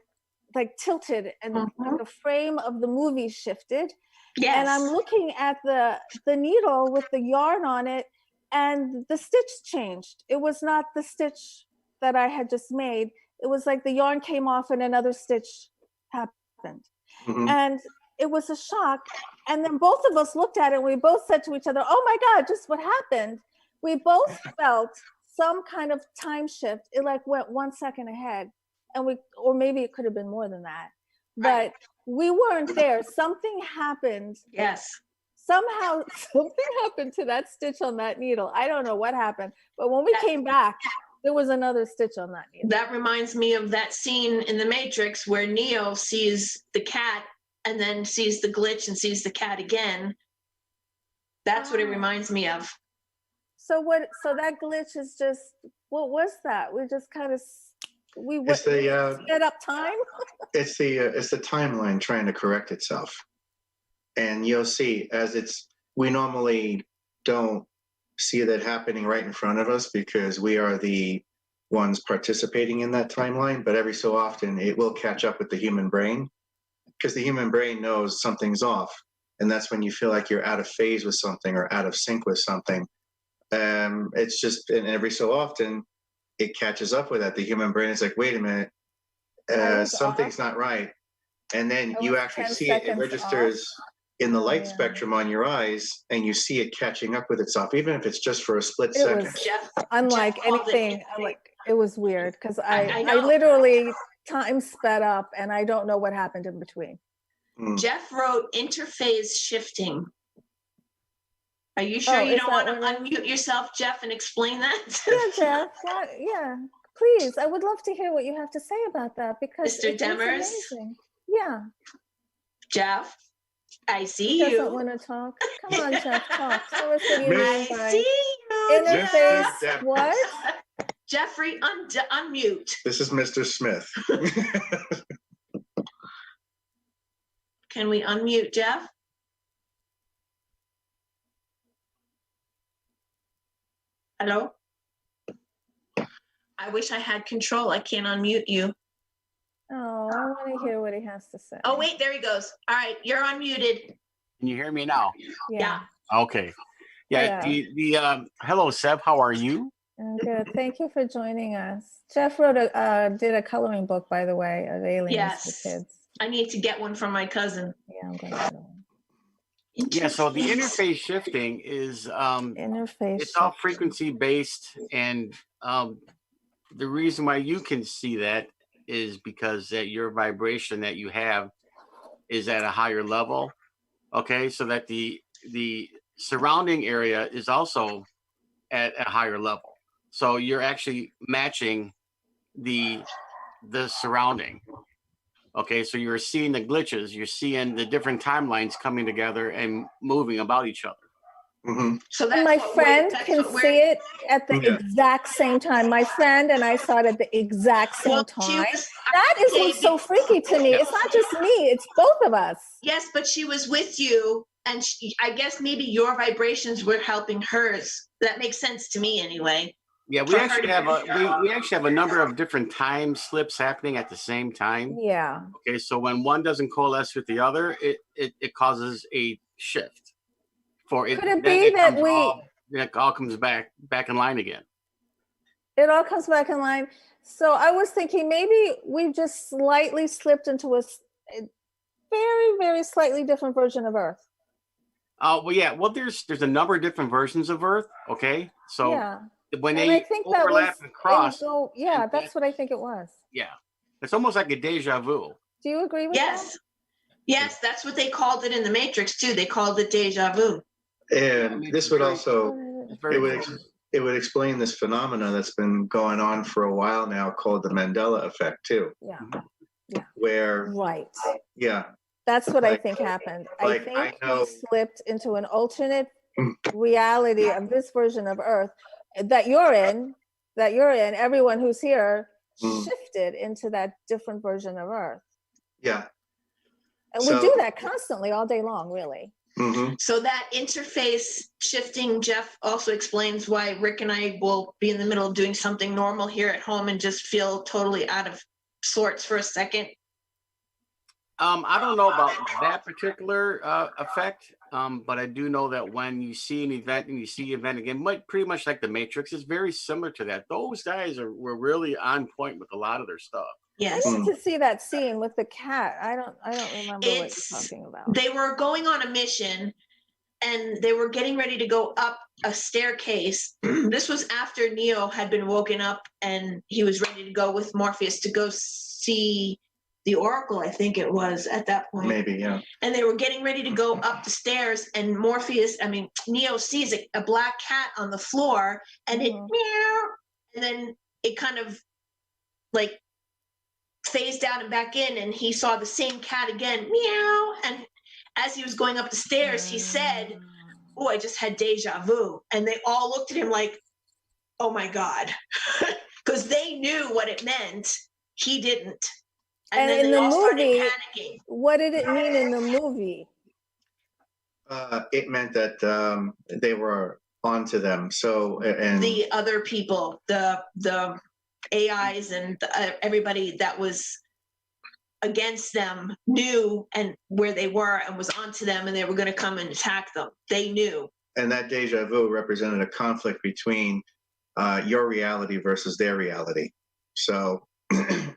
tilted, and the frame of the movie shifted. Yes. And I'm looking at the needle with the yarn on it, and the stitch changed. It was not the stitch that I had just made. It was like the yarn came off and another stitch happened. And it was a shock. And then both of us looked at it and we both said to each other, oh my God, just what happened? We both felt some kind of time shift. It like went 1 second ahead, and or maybe it could have been more than that. But we weren't there. Something happened. Yes. Somehow something happened to that stitch on that needle. I don't know what happened, but when we came back, there was another stitch on that needle. That reminds me of that scene in The Matrix where Neo sees the cat and then sees the glitch and sees the cat again. That's what it reminds me of. So that glitch is just, what was that? We just kind of, sped up time? It's the timeline trying to correct itself. And you'll see, we normally don't see that happening right in front of us because we are the ones participating in that timeline, but every so often it will catch up with the human brain, because the human brain knows something's off. And that's when you feel like you're out of phase with something or out of sync with something. It's just, and every so often it catches up with that. The human brain is like, wait a minute, something's not right. And then you actually see it registers in the light spectrum on your eyes, and you see it catching up with itself, even if it's just for a split second. Unlike anything, it was weird, because I literally, time sped up and I don't know what happened in between. Jeff wrote interphase shifting. Are you sure you don't want to unmute yourself, Jeff, and explain that? Yeah, Jeff. Yeah, please. I would love to hear what you have to say about that, because Mr. Demers. Amazing. Yeah. Jeff, I see he you. Doesn't want to talk. Come on, Jeff, talk. Tell us what you mean by see you. interface. What? Jeffrey, unmute. This is Mr. Smith. Can we unmute Jeff? Hello? I wish I had control. I can't unmute you. Oh, I want to hear what he has to say. Oh, wait, there he goes. All right, you're unmuted. Can you hear me now? Yeah. Okay. Yeah. Hello, Seb. How are you? I'm good. Thank you for joining us. Jeff did a coloring book, by the way, of aliens for kids. I need to get one from my cousin. Yeah, I'm going to get one. Yeah, so the interface shifting is it's all frequency based, and the reason why you can see that is because that your vibration that you have is at a higher level. Okay, so that the surrounding area is also at a higher level. So you're actually matching the the surrounding. Okay, so you're seeing the glitches, you're seeing the different timelines coming together and moving about each other. Mm-hmm. So and my friend can see it at the exact same time. My friend and I saw it at the exact same time. That is what's so freaky to me. It's not just me, it's both of us. Yes, but she was with you, and I guess maybe your vibrations were helping hers. That makes sense to me anyway. Yeah, we actually have a number of different time slips happening at the same time. Yeah. Okay, so when one doesn't coalesce with the other, it causes a shift. Could it be that it all comes back in line again? It all comes back in line. So I was thinking maybe we've just slightly slipped into a very, very slightly different version of Earth. Well, yeah. Well, there's a number of different versions of Earth. Okay, so when they overlap and cross, that's what I think it was. Yeah, it's almost like a deja vu. Do you agree with that? Yes, that's what they called it in the Matrix too. They called it deja vu. And this would also it would explain this phenomena that's been going on for a while now, called the Mandela effect too. Yeah. Where that's what I think happened. I think we slipped into an alternate reality of this version of Earth that you're in. Everyone who's here shifted into that different version of Earth. Yeah. And we do that constantly all day long, really. Mm-hmm. So that interface shifting, Jeff also explains why Rick and I will be in the middle of doing something normal here at home and just feel totally out of sorts for a second. I don't know about that particular effect, but I do know that when you see an event and you see the event again, pretty much like the Matrix, is very similar to that. Those guys were really on point with a lot of their stuff. Yes. I need to see that scene with the cat. I don't remember what you're talking about. They were going on a mission and they were getting ready to go up a staircase. This was after Neo had been woken up and he was ready to go with Morpheus to go see the Oracle, I think it was at that point. Maybe, yeah. And they were getting ready to go up the stairs and Neo sees a black cat on the floor and it meow, and then it kind of like phased out and back in, and he saw the same cat again, meow. And as he was going up the stairs, he said, "Oh, I just had deja vu." And they all looked at him like, "Oh my God," because they knew what it meant. He didn't. And then in they the all started movie, panicking. what did it mean in the movie? It meant that they were onto them. So and the other people, the AIs and everybody that was against them knew and where they were and was onto them, and they were going to come and attack them. They knew. And that deja vu represented a conflict between your reality versus their reality. So,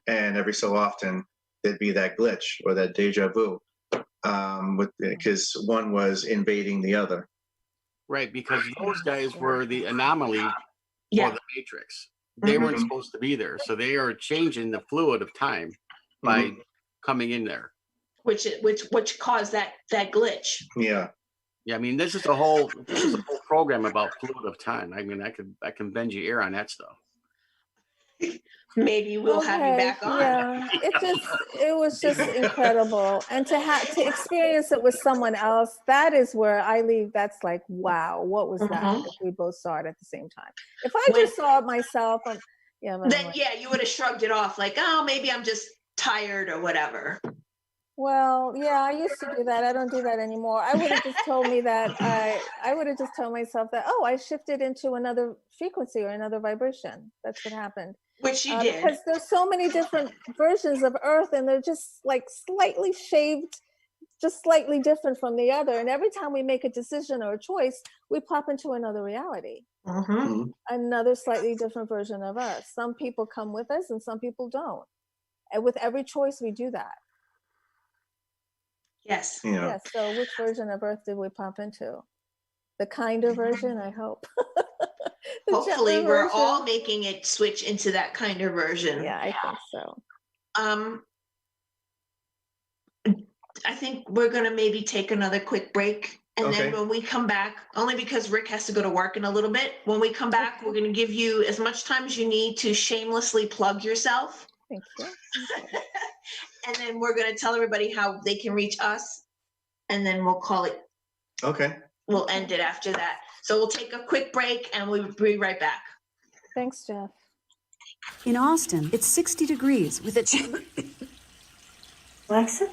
and every so often there'd be that glitch or that deja vu, because one was invading the other. Right, because those guys were the anomaly for the Matrix. They weren't supposed to be there, so they are changing the fluid of time by coming in there, which caused that glitch. Yeah. I mean, this is a whole program about fluid of time. I mean, I can bend your ear on that stuff. Maybe we'll have you back on. Yeah, it was just incredible, and to experience it with someone else, that is where I leave. That's like, wow, what was that? If we both saw it at the same time. If I just saw it myself, you would have shrugged it off, like, oh, maybe I'm just tired or whatever. Well, yeah, I used to do that. I don't do that anymore. I would have just told me that I would have just told myself that, oh, I shifted into another frequency or another vibration. That's what happened. Which you did. Because there's so many different versions of Earth, and they're just like slightly shaved, just slightly different from the other. And every time we make a decision or a choice, we pop into another reality. Another slightly different version of us. Some people come with us and some people don't. And with every choice, we do that. Yes. Yeah. So which version of Earth did we pop into? The kinder version, I hope. Hopefully we're all making it switch into that kinder version. Yeah, I think so. I think we're going to maybe take another quick break. And then when we come back, only because Rick has to go to work in a little bit, when we come back, we're going to give you as much time as you need to shamelessly plug yourself. Thank you. And then we're going to tell everybody how they can reach us, and then we'll call it. Okay. We'll end it after that. So we'll take a quick break and we'll be right back. Thanks, Jeff. In Austin, it's 60 degrees with a... Alexa?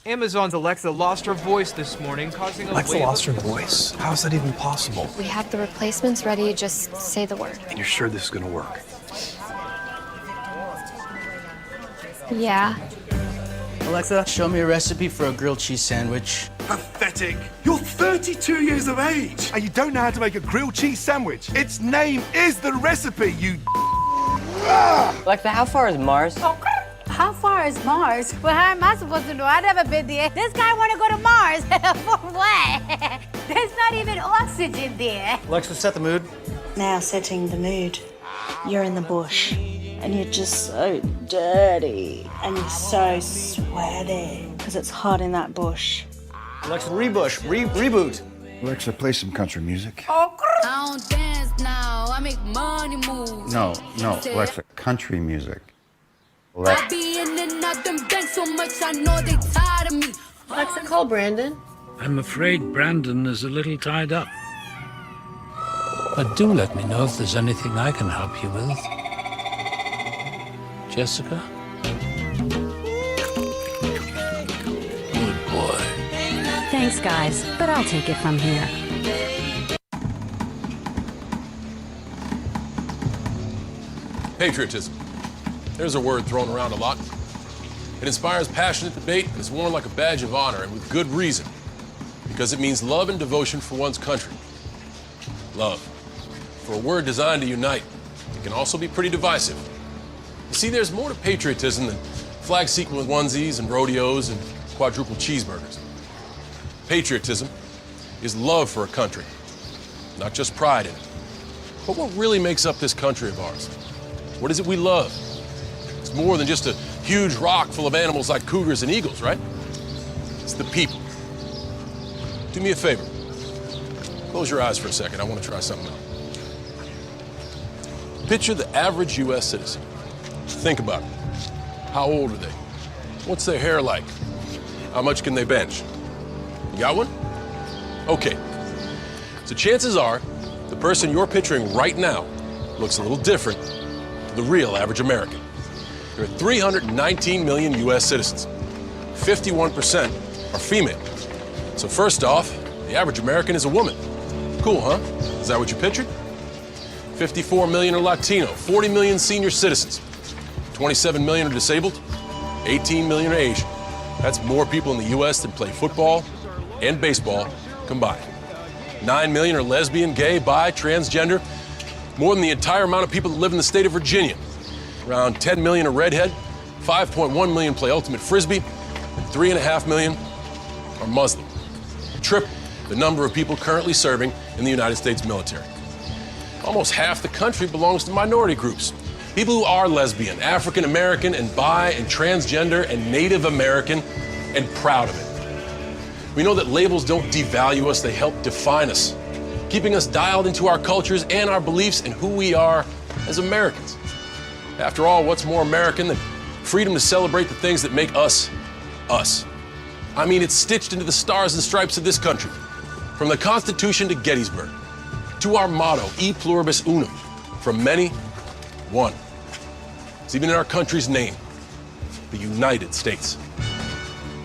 Amazon's Alexa lost her voice this morning, causing a Alexa lost her voice. How is that even possible? We have the replacements ready. Just say the word. And you're sure this is going to work? Yeah. Alexa, show me a recipe for a grilled cheese sandwich. Pathetic. You're 32 years of age and you don't know how to make a grilled cheese sandwich. Its name is the recipe, you... Alexa, how far is Mars? How far is Mars? Well, how am I supposed to know? I've never been there. This guy want to go to Mars. For what? There's not even oxygen there. Alexa, set the mood. Now setting the mood. You're in the bush and you're just so dirty and you're so sweaty because it's hot in that bush. Alexa, reboot. Alexa, play some country music. Oh, I don't dance now. I make money moves. No, Alexa, country music. I be in and out them banks so much I know they tired of me. Alexa, call Brandon. I'm afraid Brandon is a little tied up. But do let me know if there's anything I can help you with. Jessica? Good boy. Thanks, guys, but I'll take it from here. Patriotism. There's a word thrown around a lot. It inspires passionate debate and is worn like a badge of honor, and with good reason, because it means love and devotion for one's country. Love. For a word designed to unite, it can also be pretty divisive. You see, there's more to patriotism than flag sequin with onesies and rodeos and quadruple cheeseburgers. Patriotism is love for a country, not just pride in it. But what really makes up this country of ours? What is it we love? It's more than just a huge rock full of animals like cougars and eagles, right? It's the people. Do me a favor. Close your eyes for a second. I want to try something out. Picture the average U.S. citizen. Think about it. How old are they? What's their hair like? How much can they bench? You got one? Okay. So chances are, the person you're picturing right now looks a little different to the real average American. There are 319 million U.S. citizens. 51% are female. So first off, the average American is a woman. Cool, huh? Is that what you pictured? 54 million are Latino, 40 million senior citizens, 27 million are disabled, 18 million are Asian. That's more people in the U.S. than play football and baseball combined. 9 million are lesbian, gay, bi, transgender, more than the entire amount of people that live in the state of Virginia. Around 10 million are redhead, 5.1 million play ultimate frisbee, and 3.5 million are Muslim. Triple the number of people currently serving in the United States military. Almost half the country belongs to minority groups. People who are lesbian, African American, and bi, and transgender, and Native American, and proud of it. We know that labels don't devalue us, they help define us, keeping us dialed into our cultures and our beliefs and who we are as Americans. After all, what's more American than freedom to celebrate the things that make us, us? I mean, it's stitched into the stars and stripes of this country, from the Constitution to Gettysburg, to our motto, E pluribus unum, from many, one. It's even in our country's name, the United States.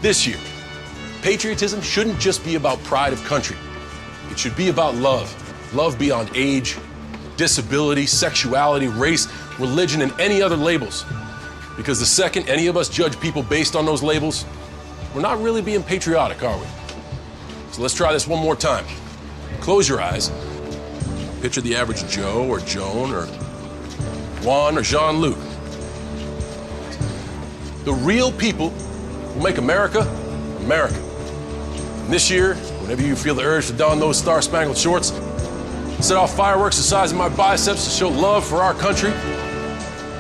This year, patriotism shouldn't just be about pride of country. It should be about love. Love beyond age, disability, sexuality, race, religion, and any other labels. Because the second any of us judge people based on those labels, we're not really being patriotic, are we? So let's try this one more time. Close your eyes. Picture the average Joe or Joan or Juan or Jean-Luc. The real people who make America, America. And this year, whenever you feel the urge to don those star-spangled shorts, set off fireworks the size of my biceps to show love for our country,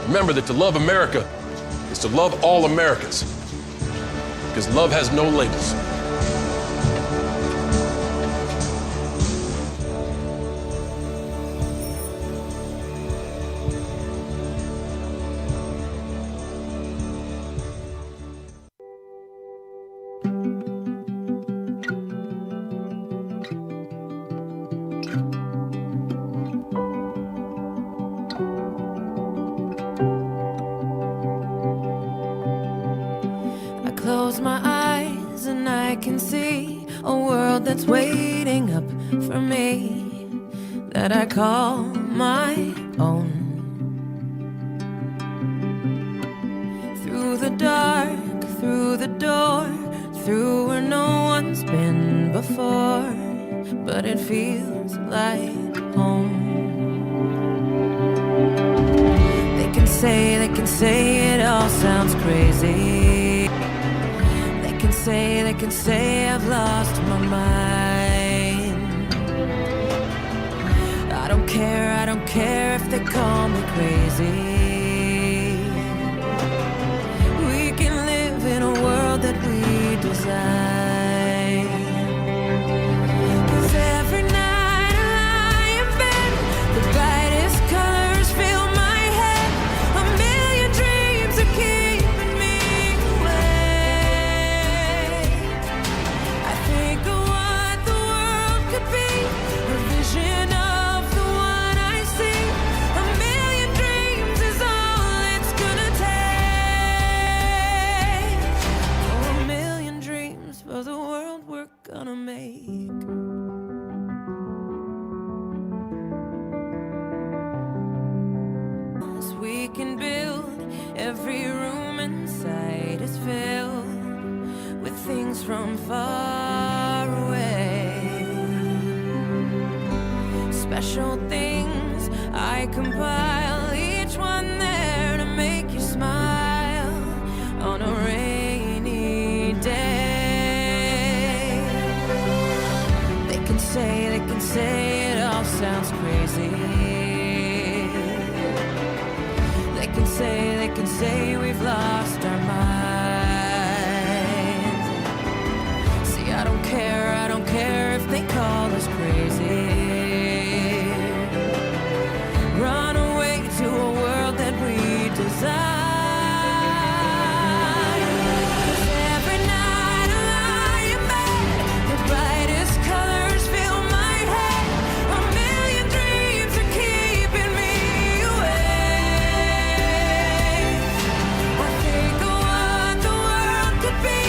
remember that to love America is to love all Americans. Because love has no labels. that's waiting up for me that I call my own. Through the dark, through the door, through where no one's been before, but it feels like home. They can say it all sounds crazy. They can say I've lost my mind. I don't care if they call me crazy. We can live in a world that we design. 'Cause every night I lie in bed, the brightest colors fill my head. A million dreams are keeping me awake. I think of what the world could be, a vision of the one I see. A million dreams is all it's gonna take. Oh, a million dreams for the world we're gonna make. We can build, every room inside is filled with things from far away. Special things I compile, each one there to make you smile on a rainy day. They can say it all sounds crazy. They can say we've lost our minds. See, I don't care if they call us crazy. Run away to a world that we design. 'Cause every night I lie in bed, the brightest colors fill my head. A million dreams are keeping me awake. I think of what the world could be,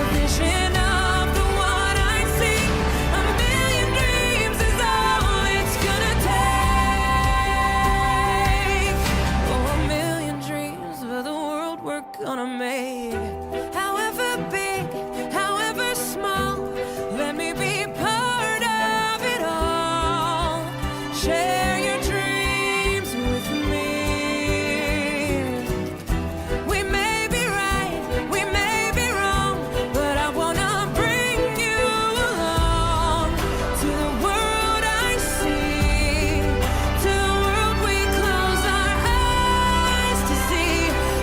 a vision of the one I see. A million dreams is all it's gonna take. Oh, a million dreams for the world we're gonna make. However big, however small, let me be part of it all. Share your dreams with me. We may be right, we may be wrong, but I wanna bring you along to the world I see, to the world we close our eyes to see.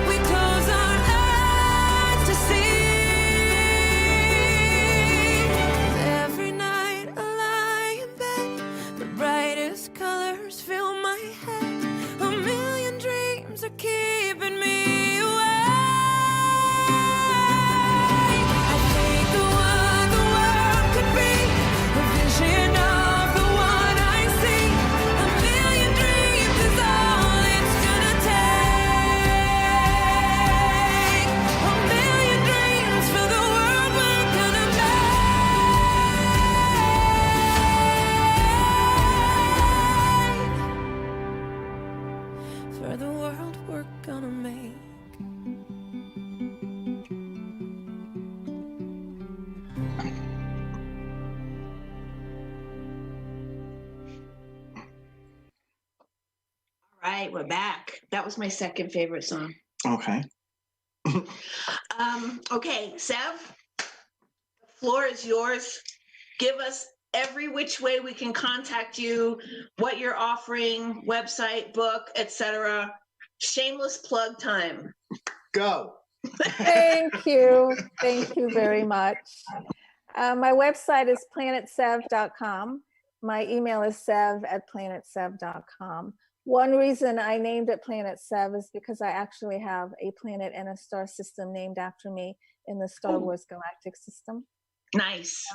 We close our eyes to see. Every night I lie in bed, the brightest colors fill my head. A million dreams are keeping me awake. I think of what the world could be, a vision of the one I see. A million dreams is all it's gonna take. A million dreams for the world we're gonna make. For the world we're gonna make. All right, we're back. That was my second favorite song. Okay. Okay, Sev, the floor is yours. Give us every which way we can contact you, what you're offering, website, book, etc. Shameless plug time. Go. Thank you. Thank you very much. My website is planetsev.com. My email is sev@planetsev.com. One reason I named it Planet Sev is because I actually have a planet and a star system named after me in the Star Wars galactic system. Nice.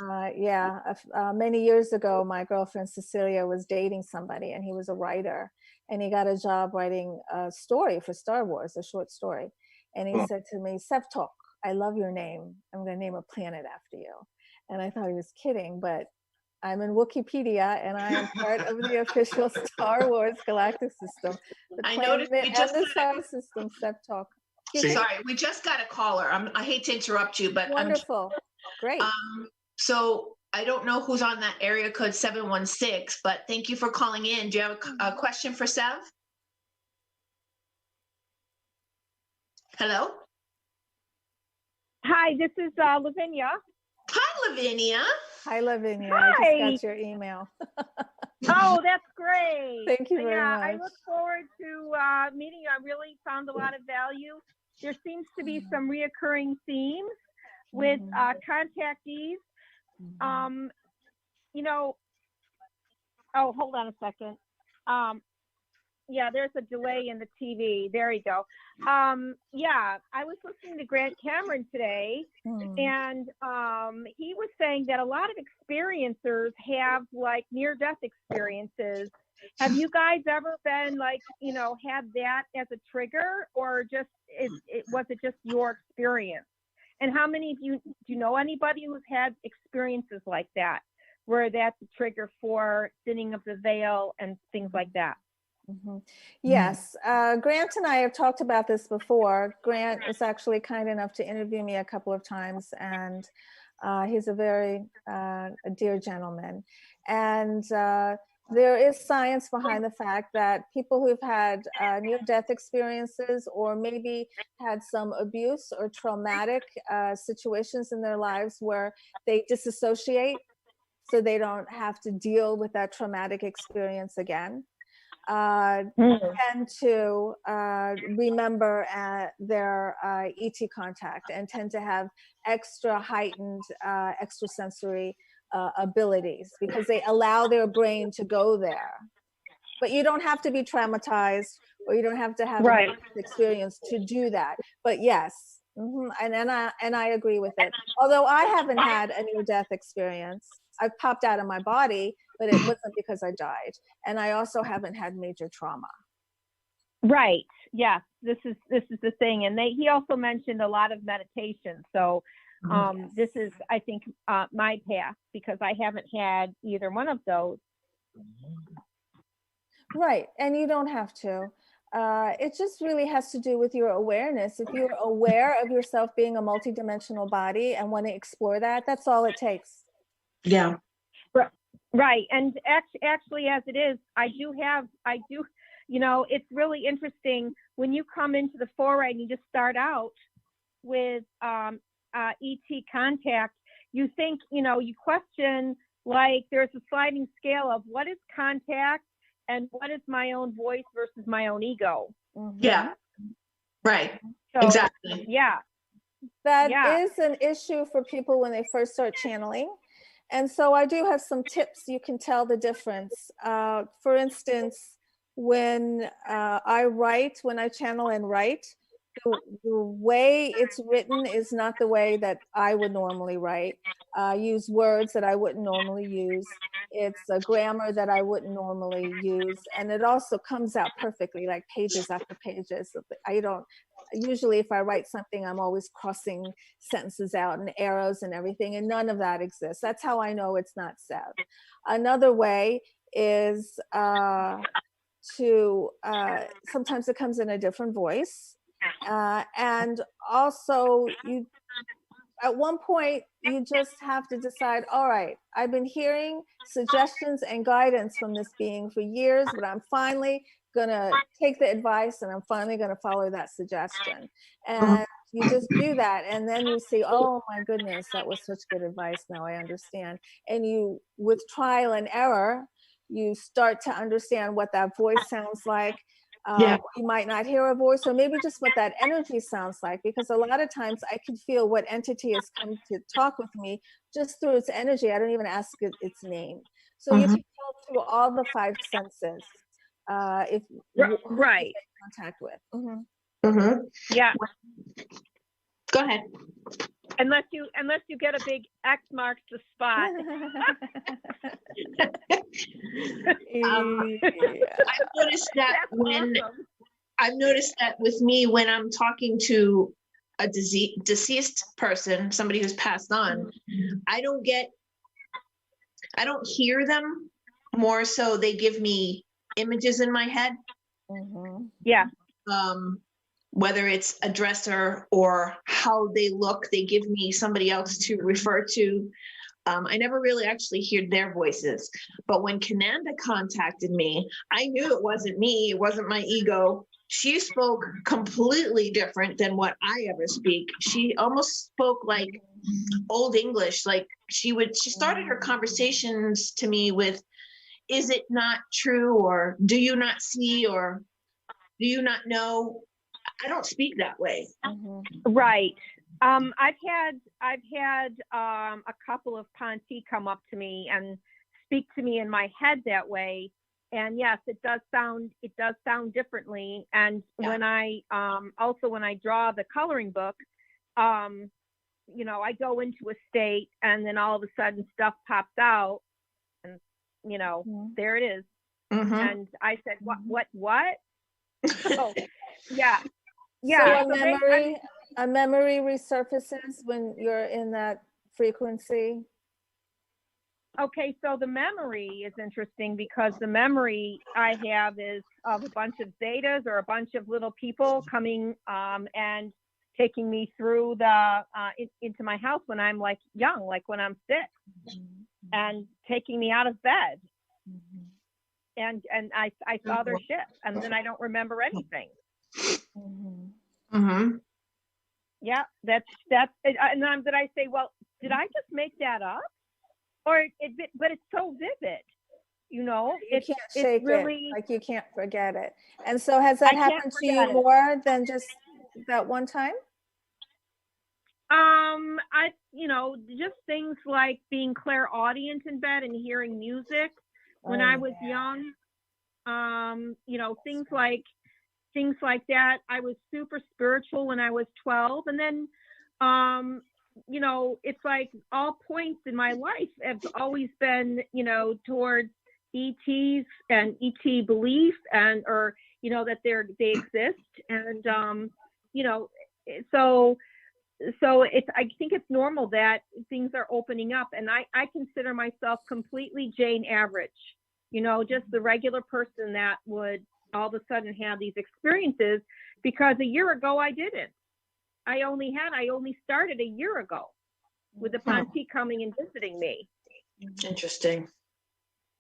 Many years ago, my girlfriend Cecilia was dating somebody, and he was a writer, and he got a job writing a story for Star Wars, a short story. And he said to me, Sev Talk, I love your name. I'm going to name a planet after you. And I thought he was kidding, but I'm in Wikipedia and I am part of the official Star Wars galactic system. I noticed we just and the star system Step Talk. Sorry, we just got a caller. I hate to interrupt you, but wonderful. Great. So I don't know who's on that area code 716, but thank you for calling in. Do you have a question for Sev? Hello? Hi, this is Lavinia. Hi, Lavinia. Hi, Lavinia. Hi. I just got your email. Oh, that's great. Thank you very much. I look forward to meeting you. I really found a lot of value. There seems to be some reoccurring themes with contactees. You know, oh, hold on a second. Yeah, there's a delay in the TV. There you go. Yeah, I was listening to Grant Cameron today, and he was saying that a lot of experiencers have like near-death experiences. Have you guys ever been like, you know, had that as a trigger, or just was it just your experience? And how many of you, do you know anybody who's had experiences like that, where that's a trigger for thinning of the veil and things like that? Yes, Grant and I have talked about this before. Grant was actually kind enough to interview me a couple of times, and he's a very dear gentleman. And there is science behind the fact that people who've had near-death experiences, or maybe had some abuse or traumatic situations in their lives where they disassociate so they don't have to deal with that traumatic experience again, tend to remember their ET contact and tend to have extra heightened extrasensory abilities, because they allow their brain to go there. But you don't have to be traumatized, or you don't have to have an experience to do that. But yes, and I agree with it. Although I haven't had a near-death experience, I've popped out of my body, but it wasn't because I died. And I also haven't had major trauma. Right. Yeah. This is the thing. And he also mentioned a lot of meditation. So this is, I think, my path, because I haven't had either one of those. Right. And you don't have to. It just really has to do with your awareness. If you're aware of yourself being a multidimensional body and want to explore that, that's all it takes. Yeah. Right. And actually, as it is, I do, you know, it's really interesting when you come into the foray and you just start out with ET contact, you think, you know, you question, like, there's a sliding scale of what is contact and what is my own voice versus my own ego. Yeah. Right. So, exactly. Yeah. That is an issue for people when they first start channeling. And so I do have some tips you can tell the difference. For instance, when I channel and write, the way it's written is not the way that I would normally write. Use words that I wouldn't normally use. It's a grammar that I wouldn't normally use. And it also comes out perfectly, like pages after pages. Usually if I write something, I'm always crossing sentences out and arrows and everything, and none of that exists. That's how I know it's not Sev. Another way is sometimes it comes in a different voice. And also at one point, you just have to decide, all right, I've been hearing suggestions and guidance from this being for years, but I'm finally gonna take the advice and I'm finally gonna follow that suggestion. And you just do that, and then you see, oh my goodness, that was such good advice, now I understand. And you, with trial and error, you start to understand what that voice sounds like. You might not hear a voice, or maybe just what that energy sounds like, because a lot of times I can feel what entity has come to talk with me just through its energy. I don't even ask it its name. So you can tell through all the five senses if you make contact with. Yeah. Go ahead. Unless you get a big X marks the spot. I've noticed that with me when I'm talking to a deceased person, somebody who's passed on, I don't hear them. More so they give me images in my head. Yeah. Whether it's a dresser or how they look, they give me somebody else to refer to. I never really actually heard their voices, but when Kananda contacted me, I knew it wasn't me. It wasn't my ego. She spoke completely different than what I ever speak. She almost spoke like Old English. Like she started her conversations to me with, "Is it not true?" or "Do you not see?" or "Do you not know?" I don't speak that way. Right. I've had a couple of Ponti come up to me and speak to me in my head that way. And yes, it does sound differently. And when I when I draw the coloring book, you know, I go into a state and then all of a sudden stuff pops out and, you know, there it is. And I said, what? So, yeah. Yeah. So a memory resurfaces when you're in that frequency. Okay, so the memory is interesting because the memory I have is of a bunch of zetas or a bunch of little people coming and taking me through into my house when I'm like young, like when I'm 6, and taking me out of bed. And I saw their ship, and then I don't remember anything. Yeah, that's and then did I say, well, did I just make that up? But it's so vivid, you know. You can't shake it, like you can't forget it. And so has that happened to you more than just that one time? You know, just things like being clairaudient in bed and hearing music when I was young. You know, things like that. I was super spiritual when I was 12, and then you know, it's like all points in my life have always been, you know, towards ETs and ET belief, and or you know that they exist, and you know, so it's, I think it's normal that things are opening up, and I consider myself completely Jane average, you know, just the regular person that would all of a sudden have these experiences, because a year ago I didn't. I only started a year ago with the Ponti coming and visiting me. Interesting.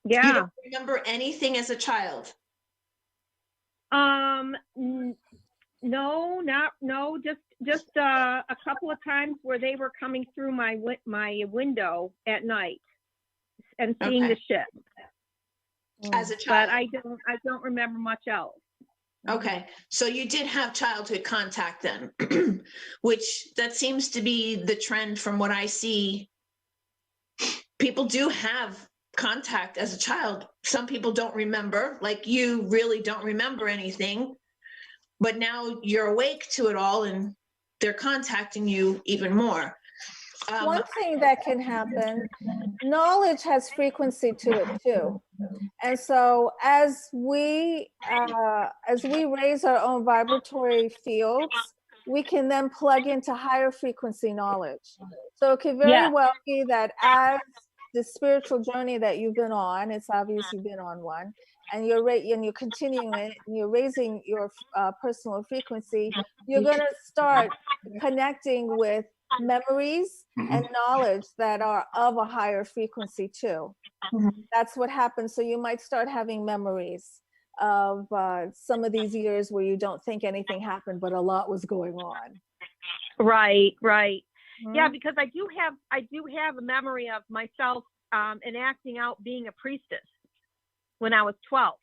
Yeah. You don't remember anything as a child? No, just a couple of times where they were coming through my window at night and seeing the ship. As a child. But I don't remember much else. Okay, so you did have childhood contact then, which that seems to be the trend from what I see. People do have contact as a child. Some people don't remember, like you really don't remember anything, but now you're awake to it all and they're contacting you even more. One thing that can happen, knowledge has frequency to it too. And so as we raise our own vibratory fields, we can then plug into higher frequency knowledge. So it could very well be that as the spiritual journey that you've been on, it's obvious you've been on one, and you're continuing it, and you're raising your personal frequency, you're going to start connecting with memories and knowledge that are of a higher frequency too. That's what happens. So you might start having memories of some of these years where you don't think anything happened, but a lot was going on. Right. Yeah, because I do have a memory of myself enacting out being a priestess when I was 12.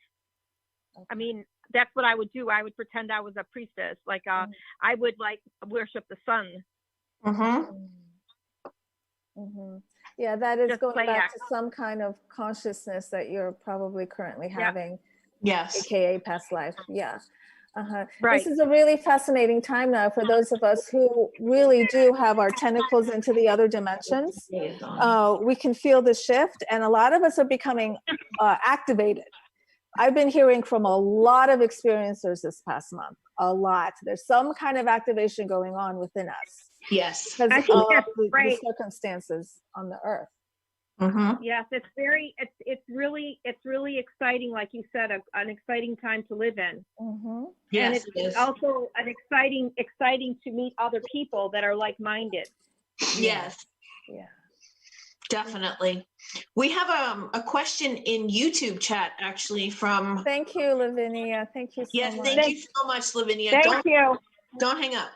I mean, that's what I would do. I would pretend I was a priestess. Like I would like worship the sun. Yeah, that is just going back to some kind of consciousness that you're probably currently having. Yes. AKA past life. Yeah. Right. This is a really fascinating time now for those of us who really do have our tentacles into the other dimensions. We can feel the shift, and a lot of us are becoming activated. I've been hearing from a lot of experiencers this past month. a lot. There's some kind of activation going on within us. Yes. Because I of think that's the great. circumstances on the earth. Yes, it's really exciting. Like you said, an exciting time to live in. Yes, and it's also an exciting to meet other people that are like-minded. Yes. Yeah. Definitely. We have a question in YouTube chat actually from. Thank you, Lavinia. Thank you so much. Yes, thank you so much, Lavinia. Thank you. Don't hang up.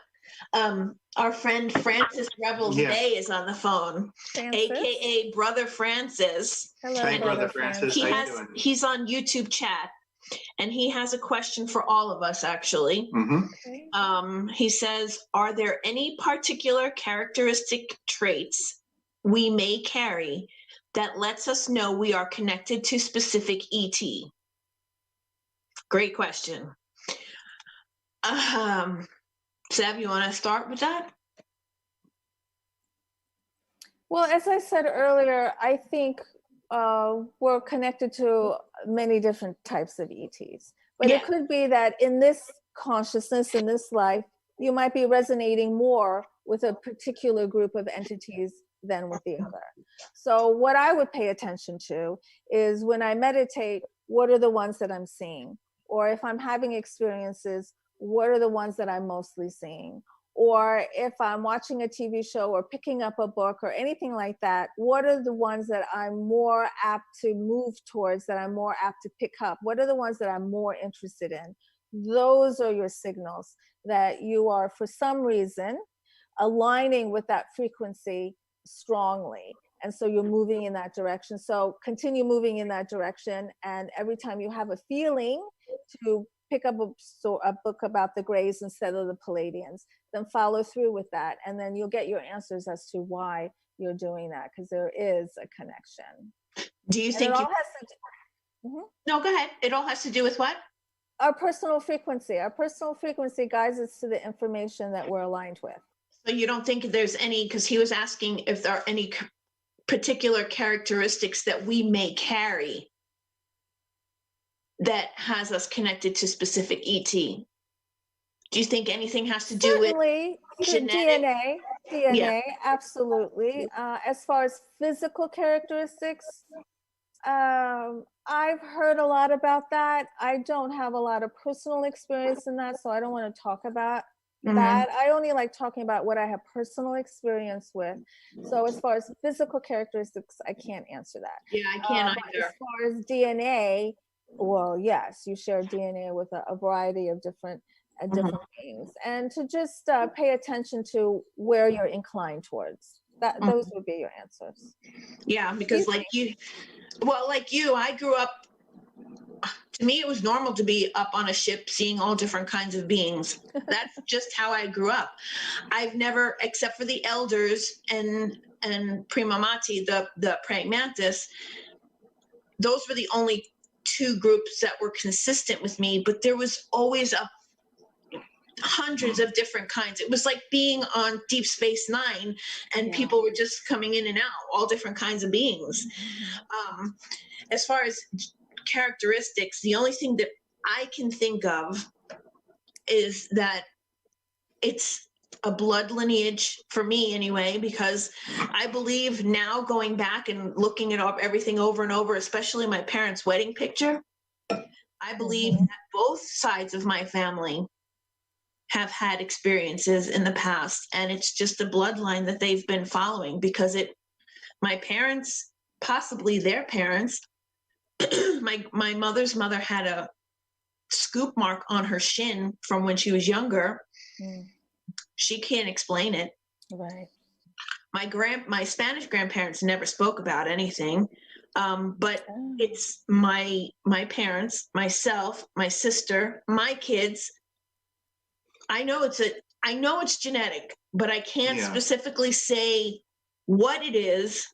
Our friend Francis Rebels Day is on the phone, aka Brother Francis. Hello, Hi, Brother Francis. How you doing? He's on YouTube chat, and he has a question for all of us. Actually, he says, "Are there any particular characteristic traits we may carry that lets us know we are connected to specific ET?" Great question. Sav, you want to start with that? Well, as I said earlier, I think we're connected to many different types of ETs. But it could be that in this consciousness, in this life, you might be resonating more with a particular group of entities than with the other. So what I would pay attention to is when I meditate, what are the ones that I'm seeing? Or if I'm having experiences, what are the ones that I'm mostly seeing? Or if I'm watching a TV show or picking up a book or anything like that, what are the ones that I'm more apt to move towards, that I'm more apt to pick up? What are the ones that I'm more interested in? Those are your signals that you are, for some reason, aligning with that frequency strongly. And so you're moving in that direction. So continue moving in that direction. And every time you have a feeling to pick up a book about the Greys instead of the Palladians, then follow through with that. And then you'll get your answers as to why you're doing that, because there is a connection. Do you think No, go ahead. It all has to do with what? Our personal frequency. Our personal frequency guides us to the information that we're aligned with. So you don't think there's any, because he was asking if there are any particular characteristics that we may carry that has us connected to specific ET. Do you think anything has to do with genetic? DNA, absolutely. As far as physical characteristics, I've heard a lot about that. I don't have a lot of personal experience in that, so I don't want to talk about that. I only like talking about what I have personal experience with. So as far as physical characteristics, I can't answer that. Yeah, I can't either. As far as DNA, well, yes, you share DNA with a variety of different beings, and to just pay attention to where you're inclined towards. Those would be your answers. Yeah, because like you, I grew up. To me, it was normal to be up on a ship, seeing all different kinds of beings. That's just how I grew up. I've never, except for the elders and Prima Mati, the praying mantis. Those were the only two groups that were consistent with me, but there was always hundreds of different kinds. It was like being on Deep Space Nine, and people were just coming in and out, all different kinds of beings. As far as characteristics, the only thing that I can think of is that it's a blood lineage for me anyway, because I believe now, going back and looking it up, everything over and over, especially my parents' wedding picture, I believe that both sides of my family have had experiences in the past, and it's just a bloodline that they've been following, because my parents, possibly their parents, my mother's mother had a scoop mark on her shin from when she was younger. She can't explain it. Right. My Spanish grandparents never spoke about anything, but it's my parents, myself, my sister, my kids. I know it's genetic, but I can't specifically say what it is.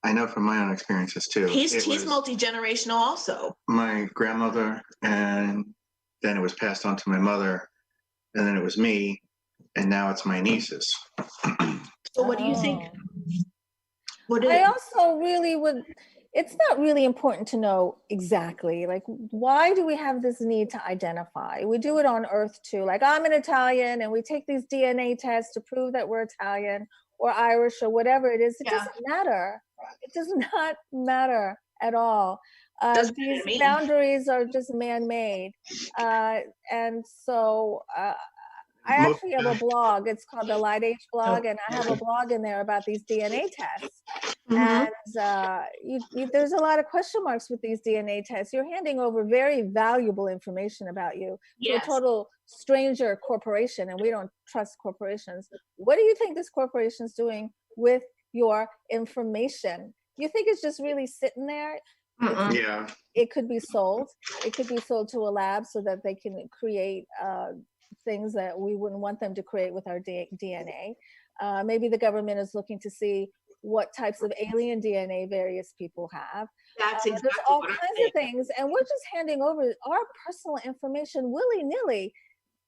I know from my own experiences too. He's multi-generational also. My grandmother, and then it was passed on to my mother, and then it was me, and now it's my nieces. So what do you think? I also really would it's not really important to know exactly, like, why do we have this need to identify? We do it on Earth too. Like, I'm an Italian, and we take these DNA tests to prove that we're Italian or Irish or whatever it is. It doesn't matter. It does not matter at all. These boundaries are just man-made. And so I actually have a blog. It's called the Light Age blog, and I have a blog in there about these DNA tests. And there's a lot of question marks with these DNA tests. You're handing over very valuable information about you to a total stranger corporation, and we don't trust corporations. What do you think this corporation's doing with your information? You think it's just really sitting there? Yeah. It could be sold. It could be sold to a lab so that they can create things that we wouldn't want them to create with our DNA. Maybe the government is looking to see what types of alien DNA various people have. That's exactly there's all kinds of things, and we're just handing over our personal information willy-nilly.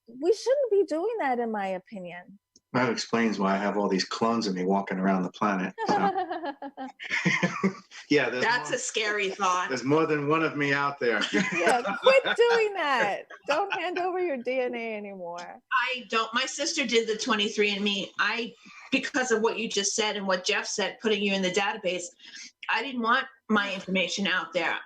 We shouldn't be doing that, in my opinion. That explains why I have all these clones of me walking around the planet. So. Yeah, that's a scary thought. There's more than one of me out there. Yeah, quit doing that. Don't hand over your DNA anymore. I don't. My sister did the 23andMe. Because of what you just said and what Jeff said, putting you in the database, I didn't want my information out there.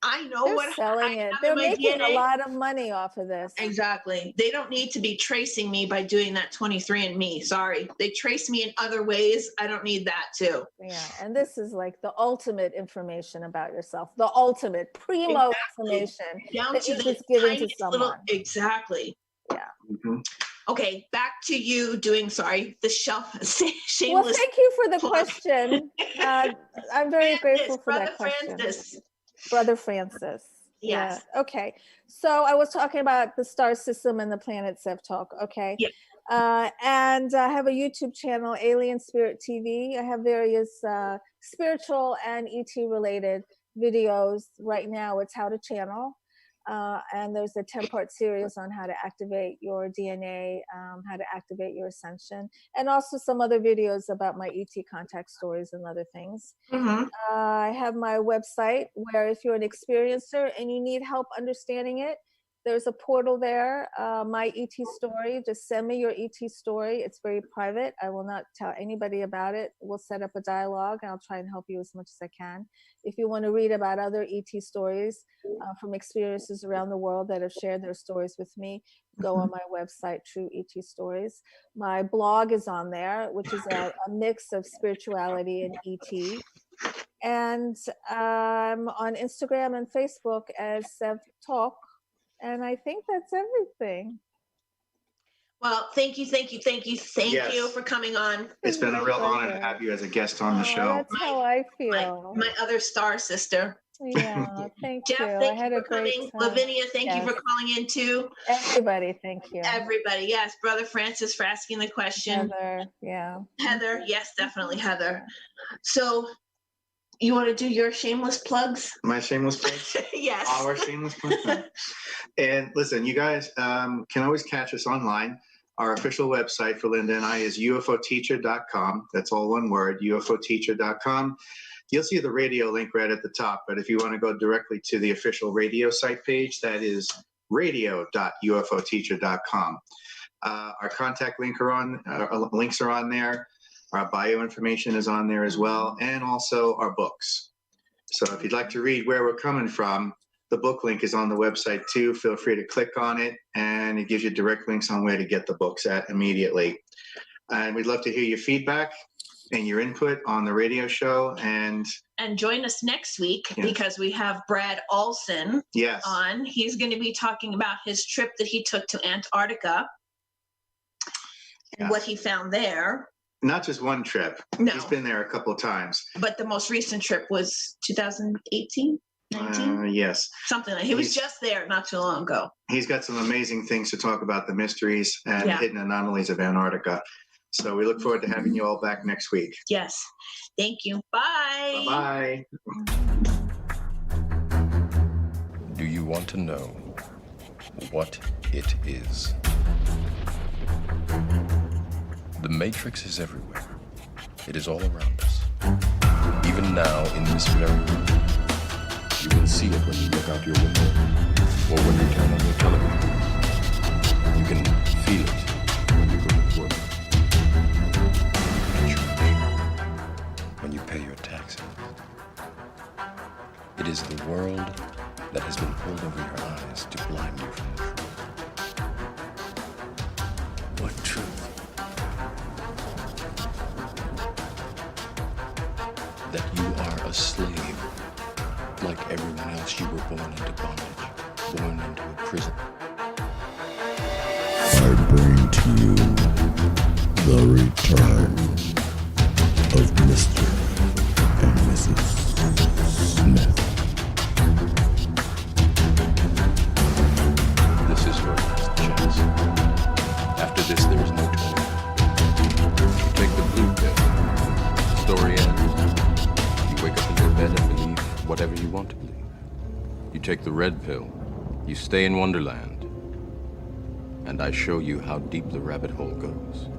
I know They're what selling it. They're making a lot of money off of this. Exactly. They don't need to be tracing me by doing that 23andMe. Sorry. They trace me in other ways. I don't need that too. Yeah. And this is like the ultimate information about yourself, the ultimate primo information down that to you're the just giving to someone. Exactly. Yeah. Mm-hmm. Okay, back to you doing, the shameless. Well, thank you for the question. I'm very grateful for that question. Brother Francis. Yes. Yeah. Okay. So I was talking about the star system and the planets, Talk. Okay. Yeah. And I have a YouTube channel, Alien Spirit TV. I have various spiritual and ET related videos. Right now it's how to channel. And there's a 10-part series on how to activate your DNA, how to activate your ascension, and also some other videos about my ET contact stories and other things. I have my website where if you're an experiencer and you need help understanding it, there's a portal there, my ET story. Just send me your ET story. It's very private. I will not tell anybody about it. We'll set up a dialogue and I'll try and help you as much as I can. If you want to read about other ET stories from experiences around the world that have shared their stories with me, go on my website, True ET Stories. My blog is on there, which is a mix of spirituality and ET. And I'm on Instagram and Facebook as Sev Talk. And I think that's everything. Well, thank you for coming on. It's been a real honor to have you as a guest on the show. That's how I feel. My other star sister. Yeah, thank Jeff, you. thank I had you a for great coming. time. Lavinia, thank you for calling in too. Everybody, thank you. Everybody, yes. Brother Francis for asking the question. Heather, yeah. Heather, yes, definitely Heather. So you want to do your shameless plugs? My shameless plugs? Yes. Our shameless plugs? And listen, you guys can always catch us online. Our official website for Linda and I is ufoteacher.com. That's all one word, ufoteacher.com. You'll see the radio link right at the top, but if you want to go directly to the official radio site page, that is radio.ufoteacher.com. Our contact links are on there. Our bio information is on there as well, and also our books. So if you'd like to read where we're coming from, the book link is on the website too. Feel free to click on it, and it gives you direct links on where to get the books at immediately. And we'd love to hear your feedback and your input on the radio show. And join us next week because we have Brad Olson on. He's going to be talking about his trip that he took to Antarctica and what he found there. Not just one trip. No. He's been there a couple of times. But the most recent trip was 2018? 19? Yes. Something like that. He was just there not too long ago. He's got some amazing things to talk about, the mysteries and hidden anomalies of Antarctica. So we look forward to having you all back next week. Yes. Thank you. Bye. Bye-bye. Do you want to know what it is? The Matrix is everywhere. It is all around us. Even even now in this very room. You can see it when you look out your window or when you turn on your television. You can feel it when you go to work, at church, when you pay your taxes. It is the world that has been pulled over your eyes to blind you from the truth. What truth? That you are a slave. Like everyone else, you were born into bondage, born into a prison. I bring to you the return of Mr. and Mrs. Smith. This is your last chance. After this, there is no turning back. You take the blue pill. Story ends. You wake up in your bed and believe whatever you want to believe. You take the red pill. You stay in Wonderland. And I show you how deep the rabbit hole goes.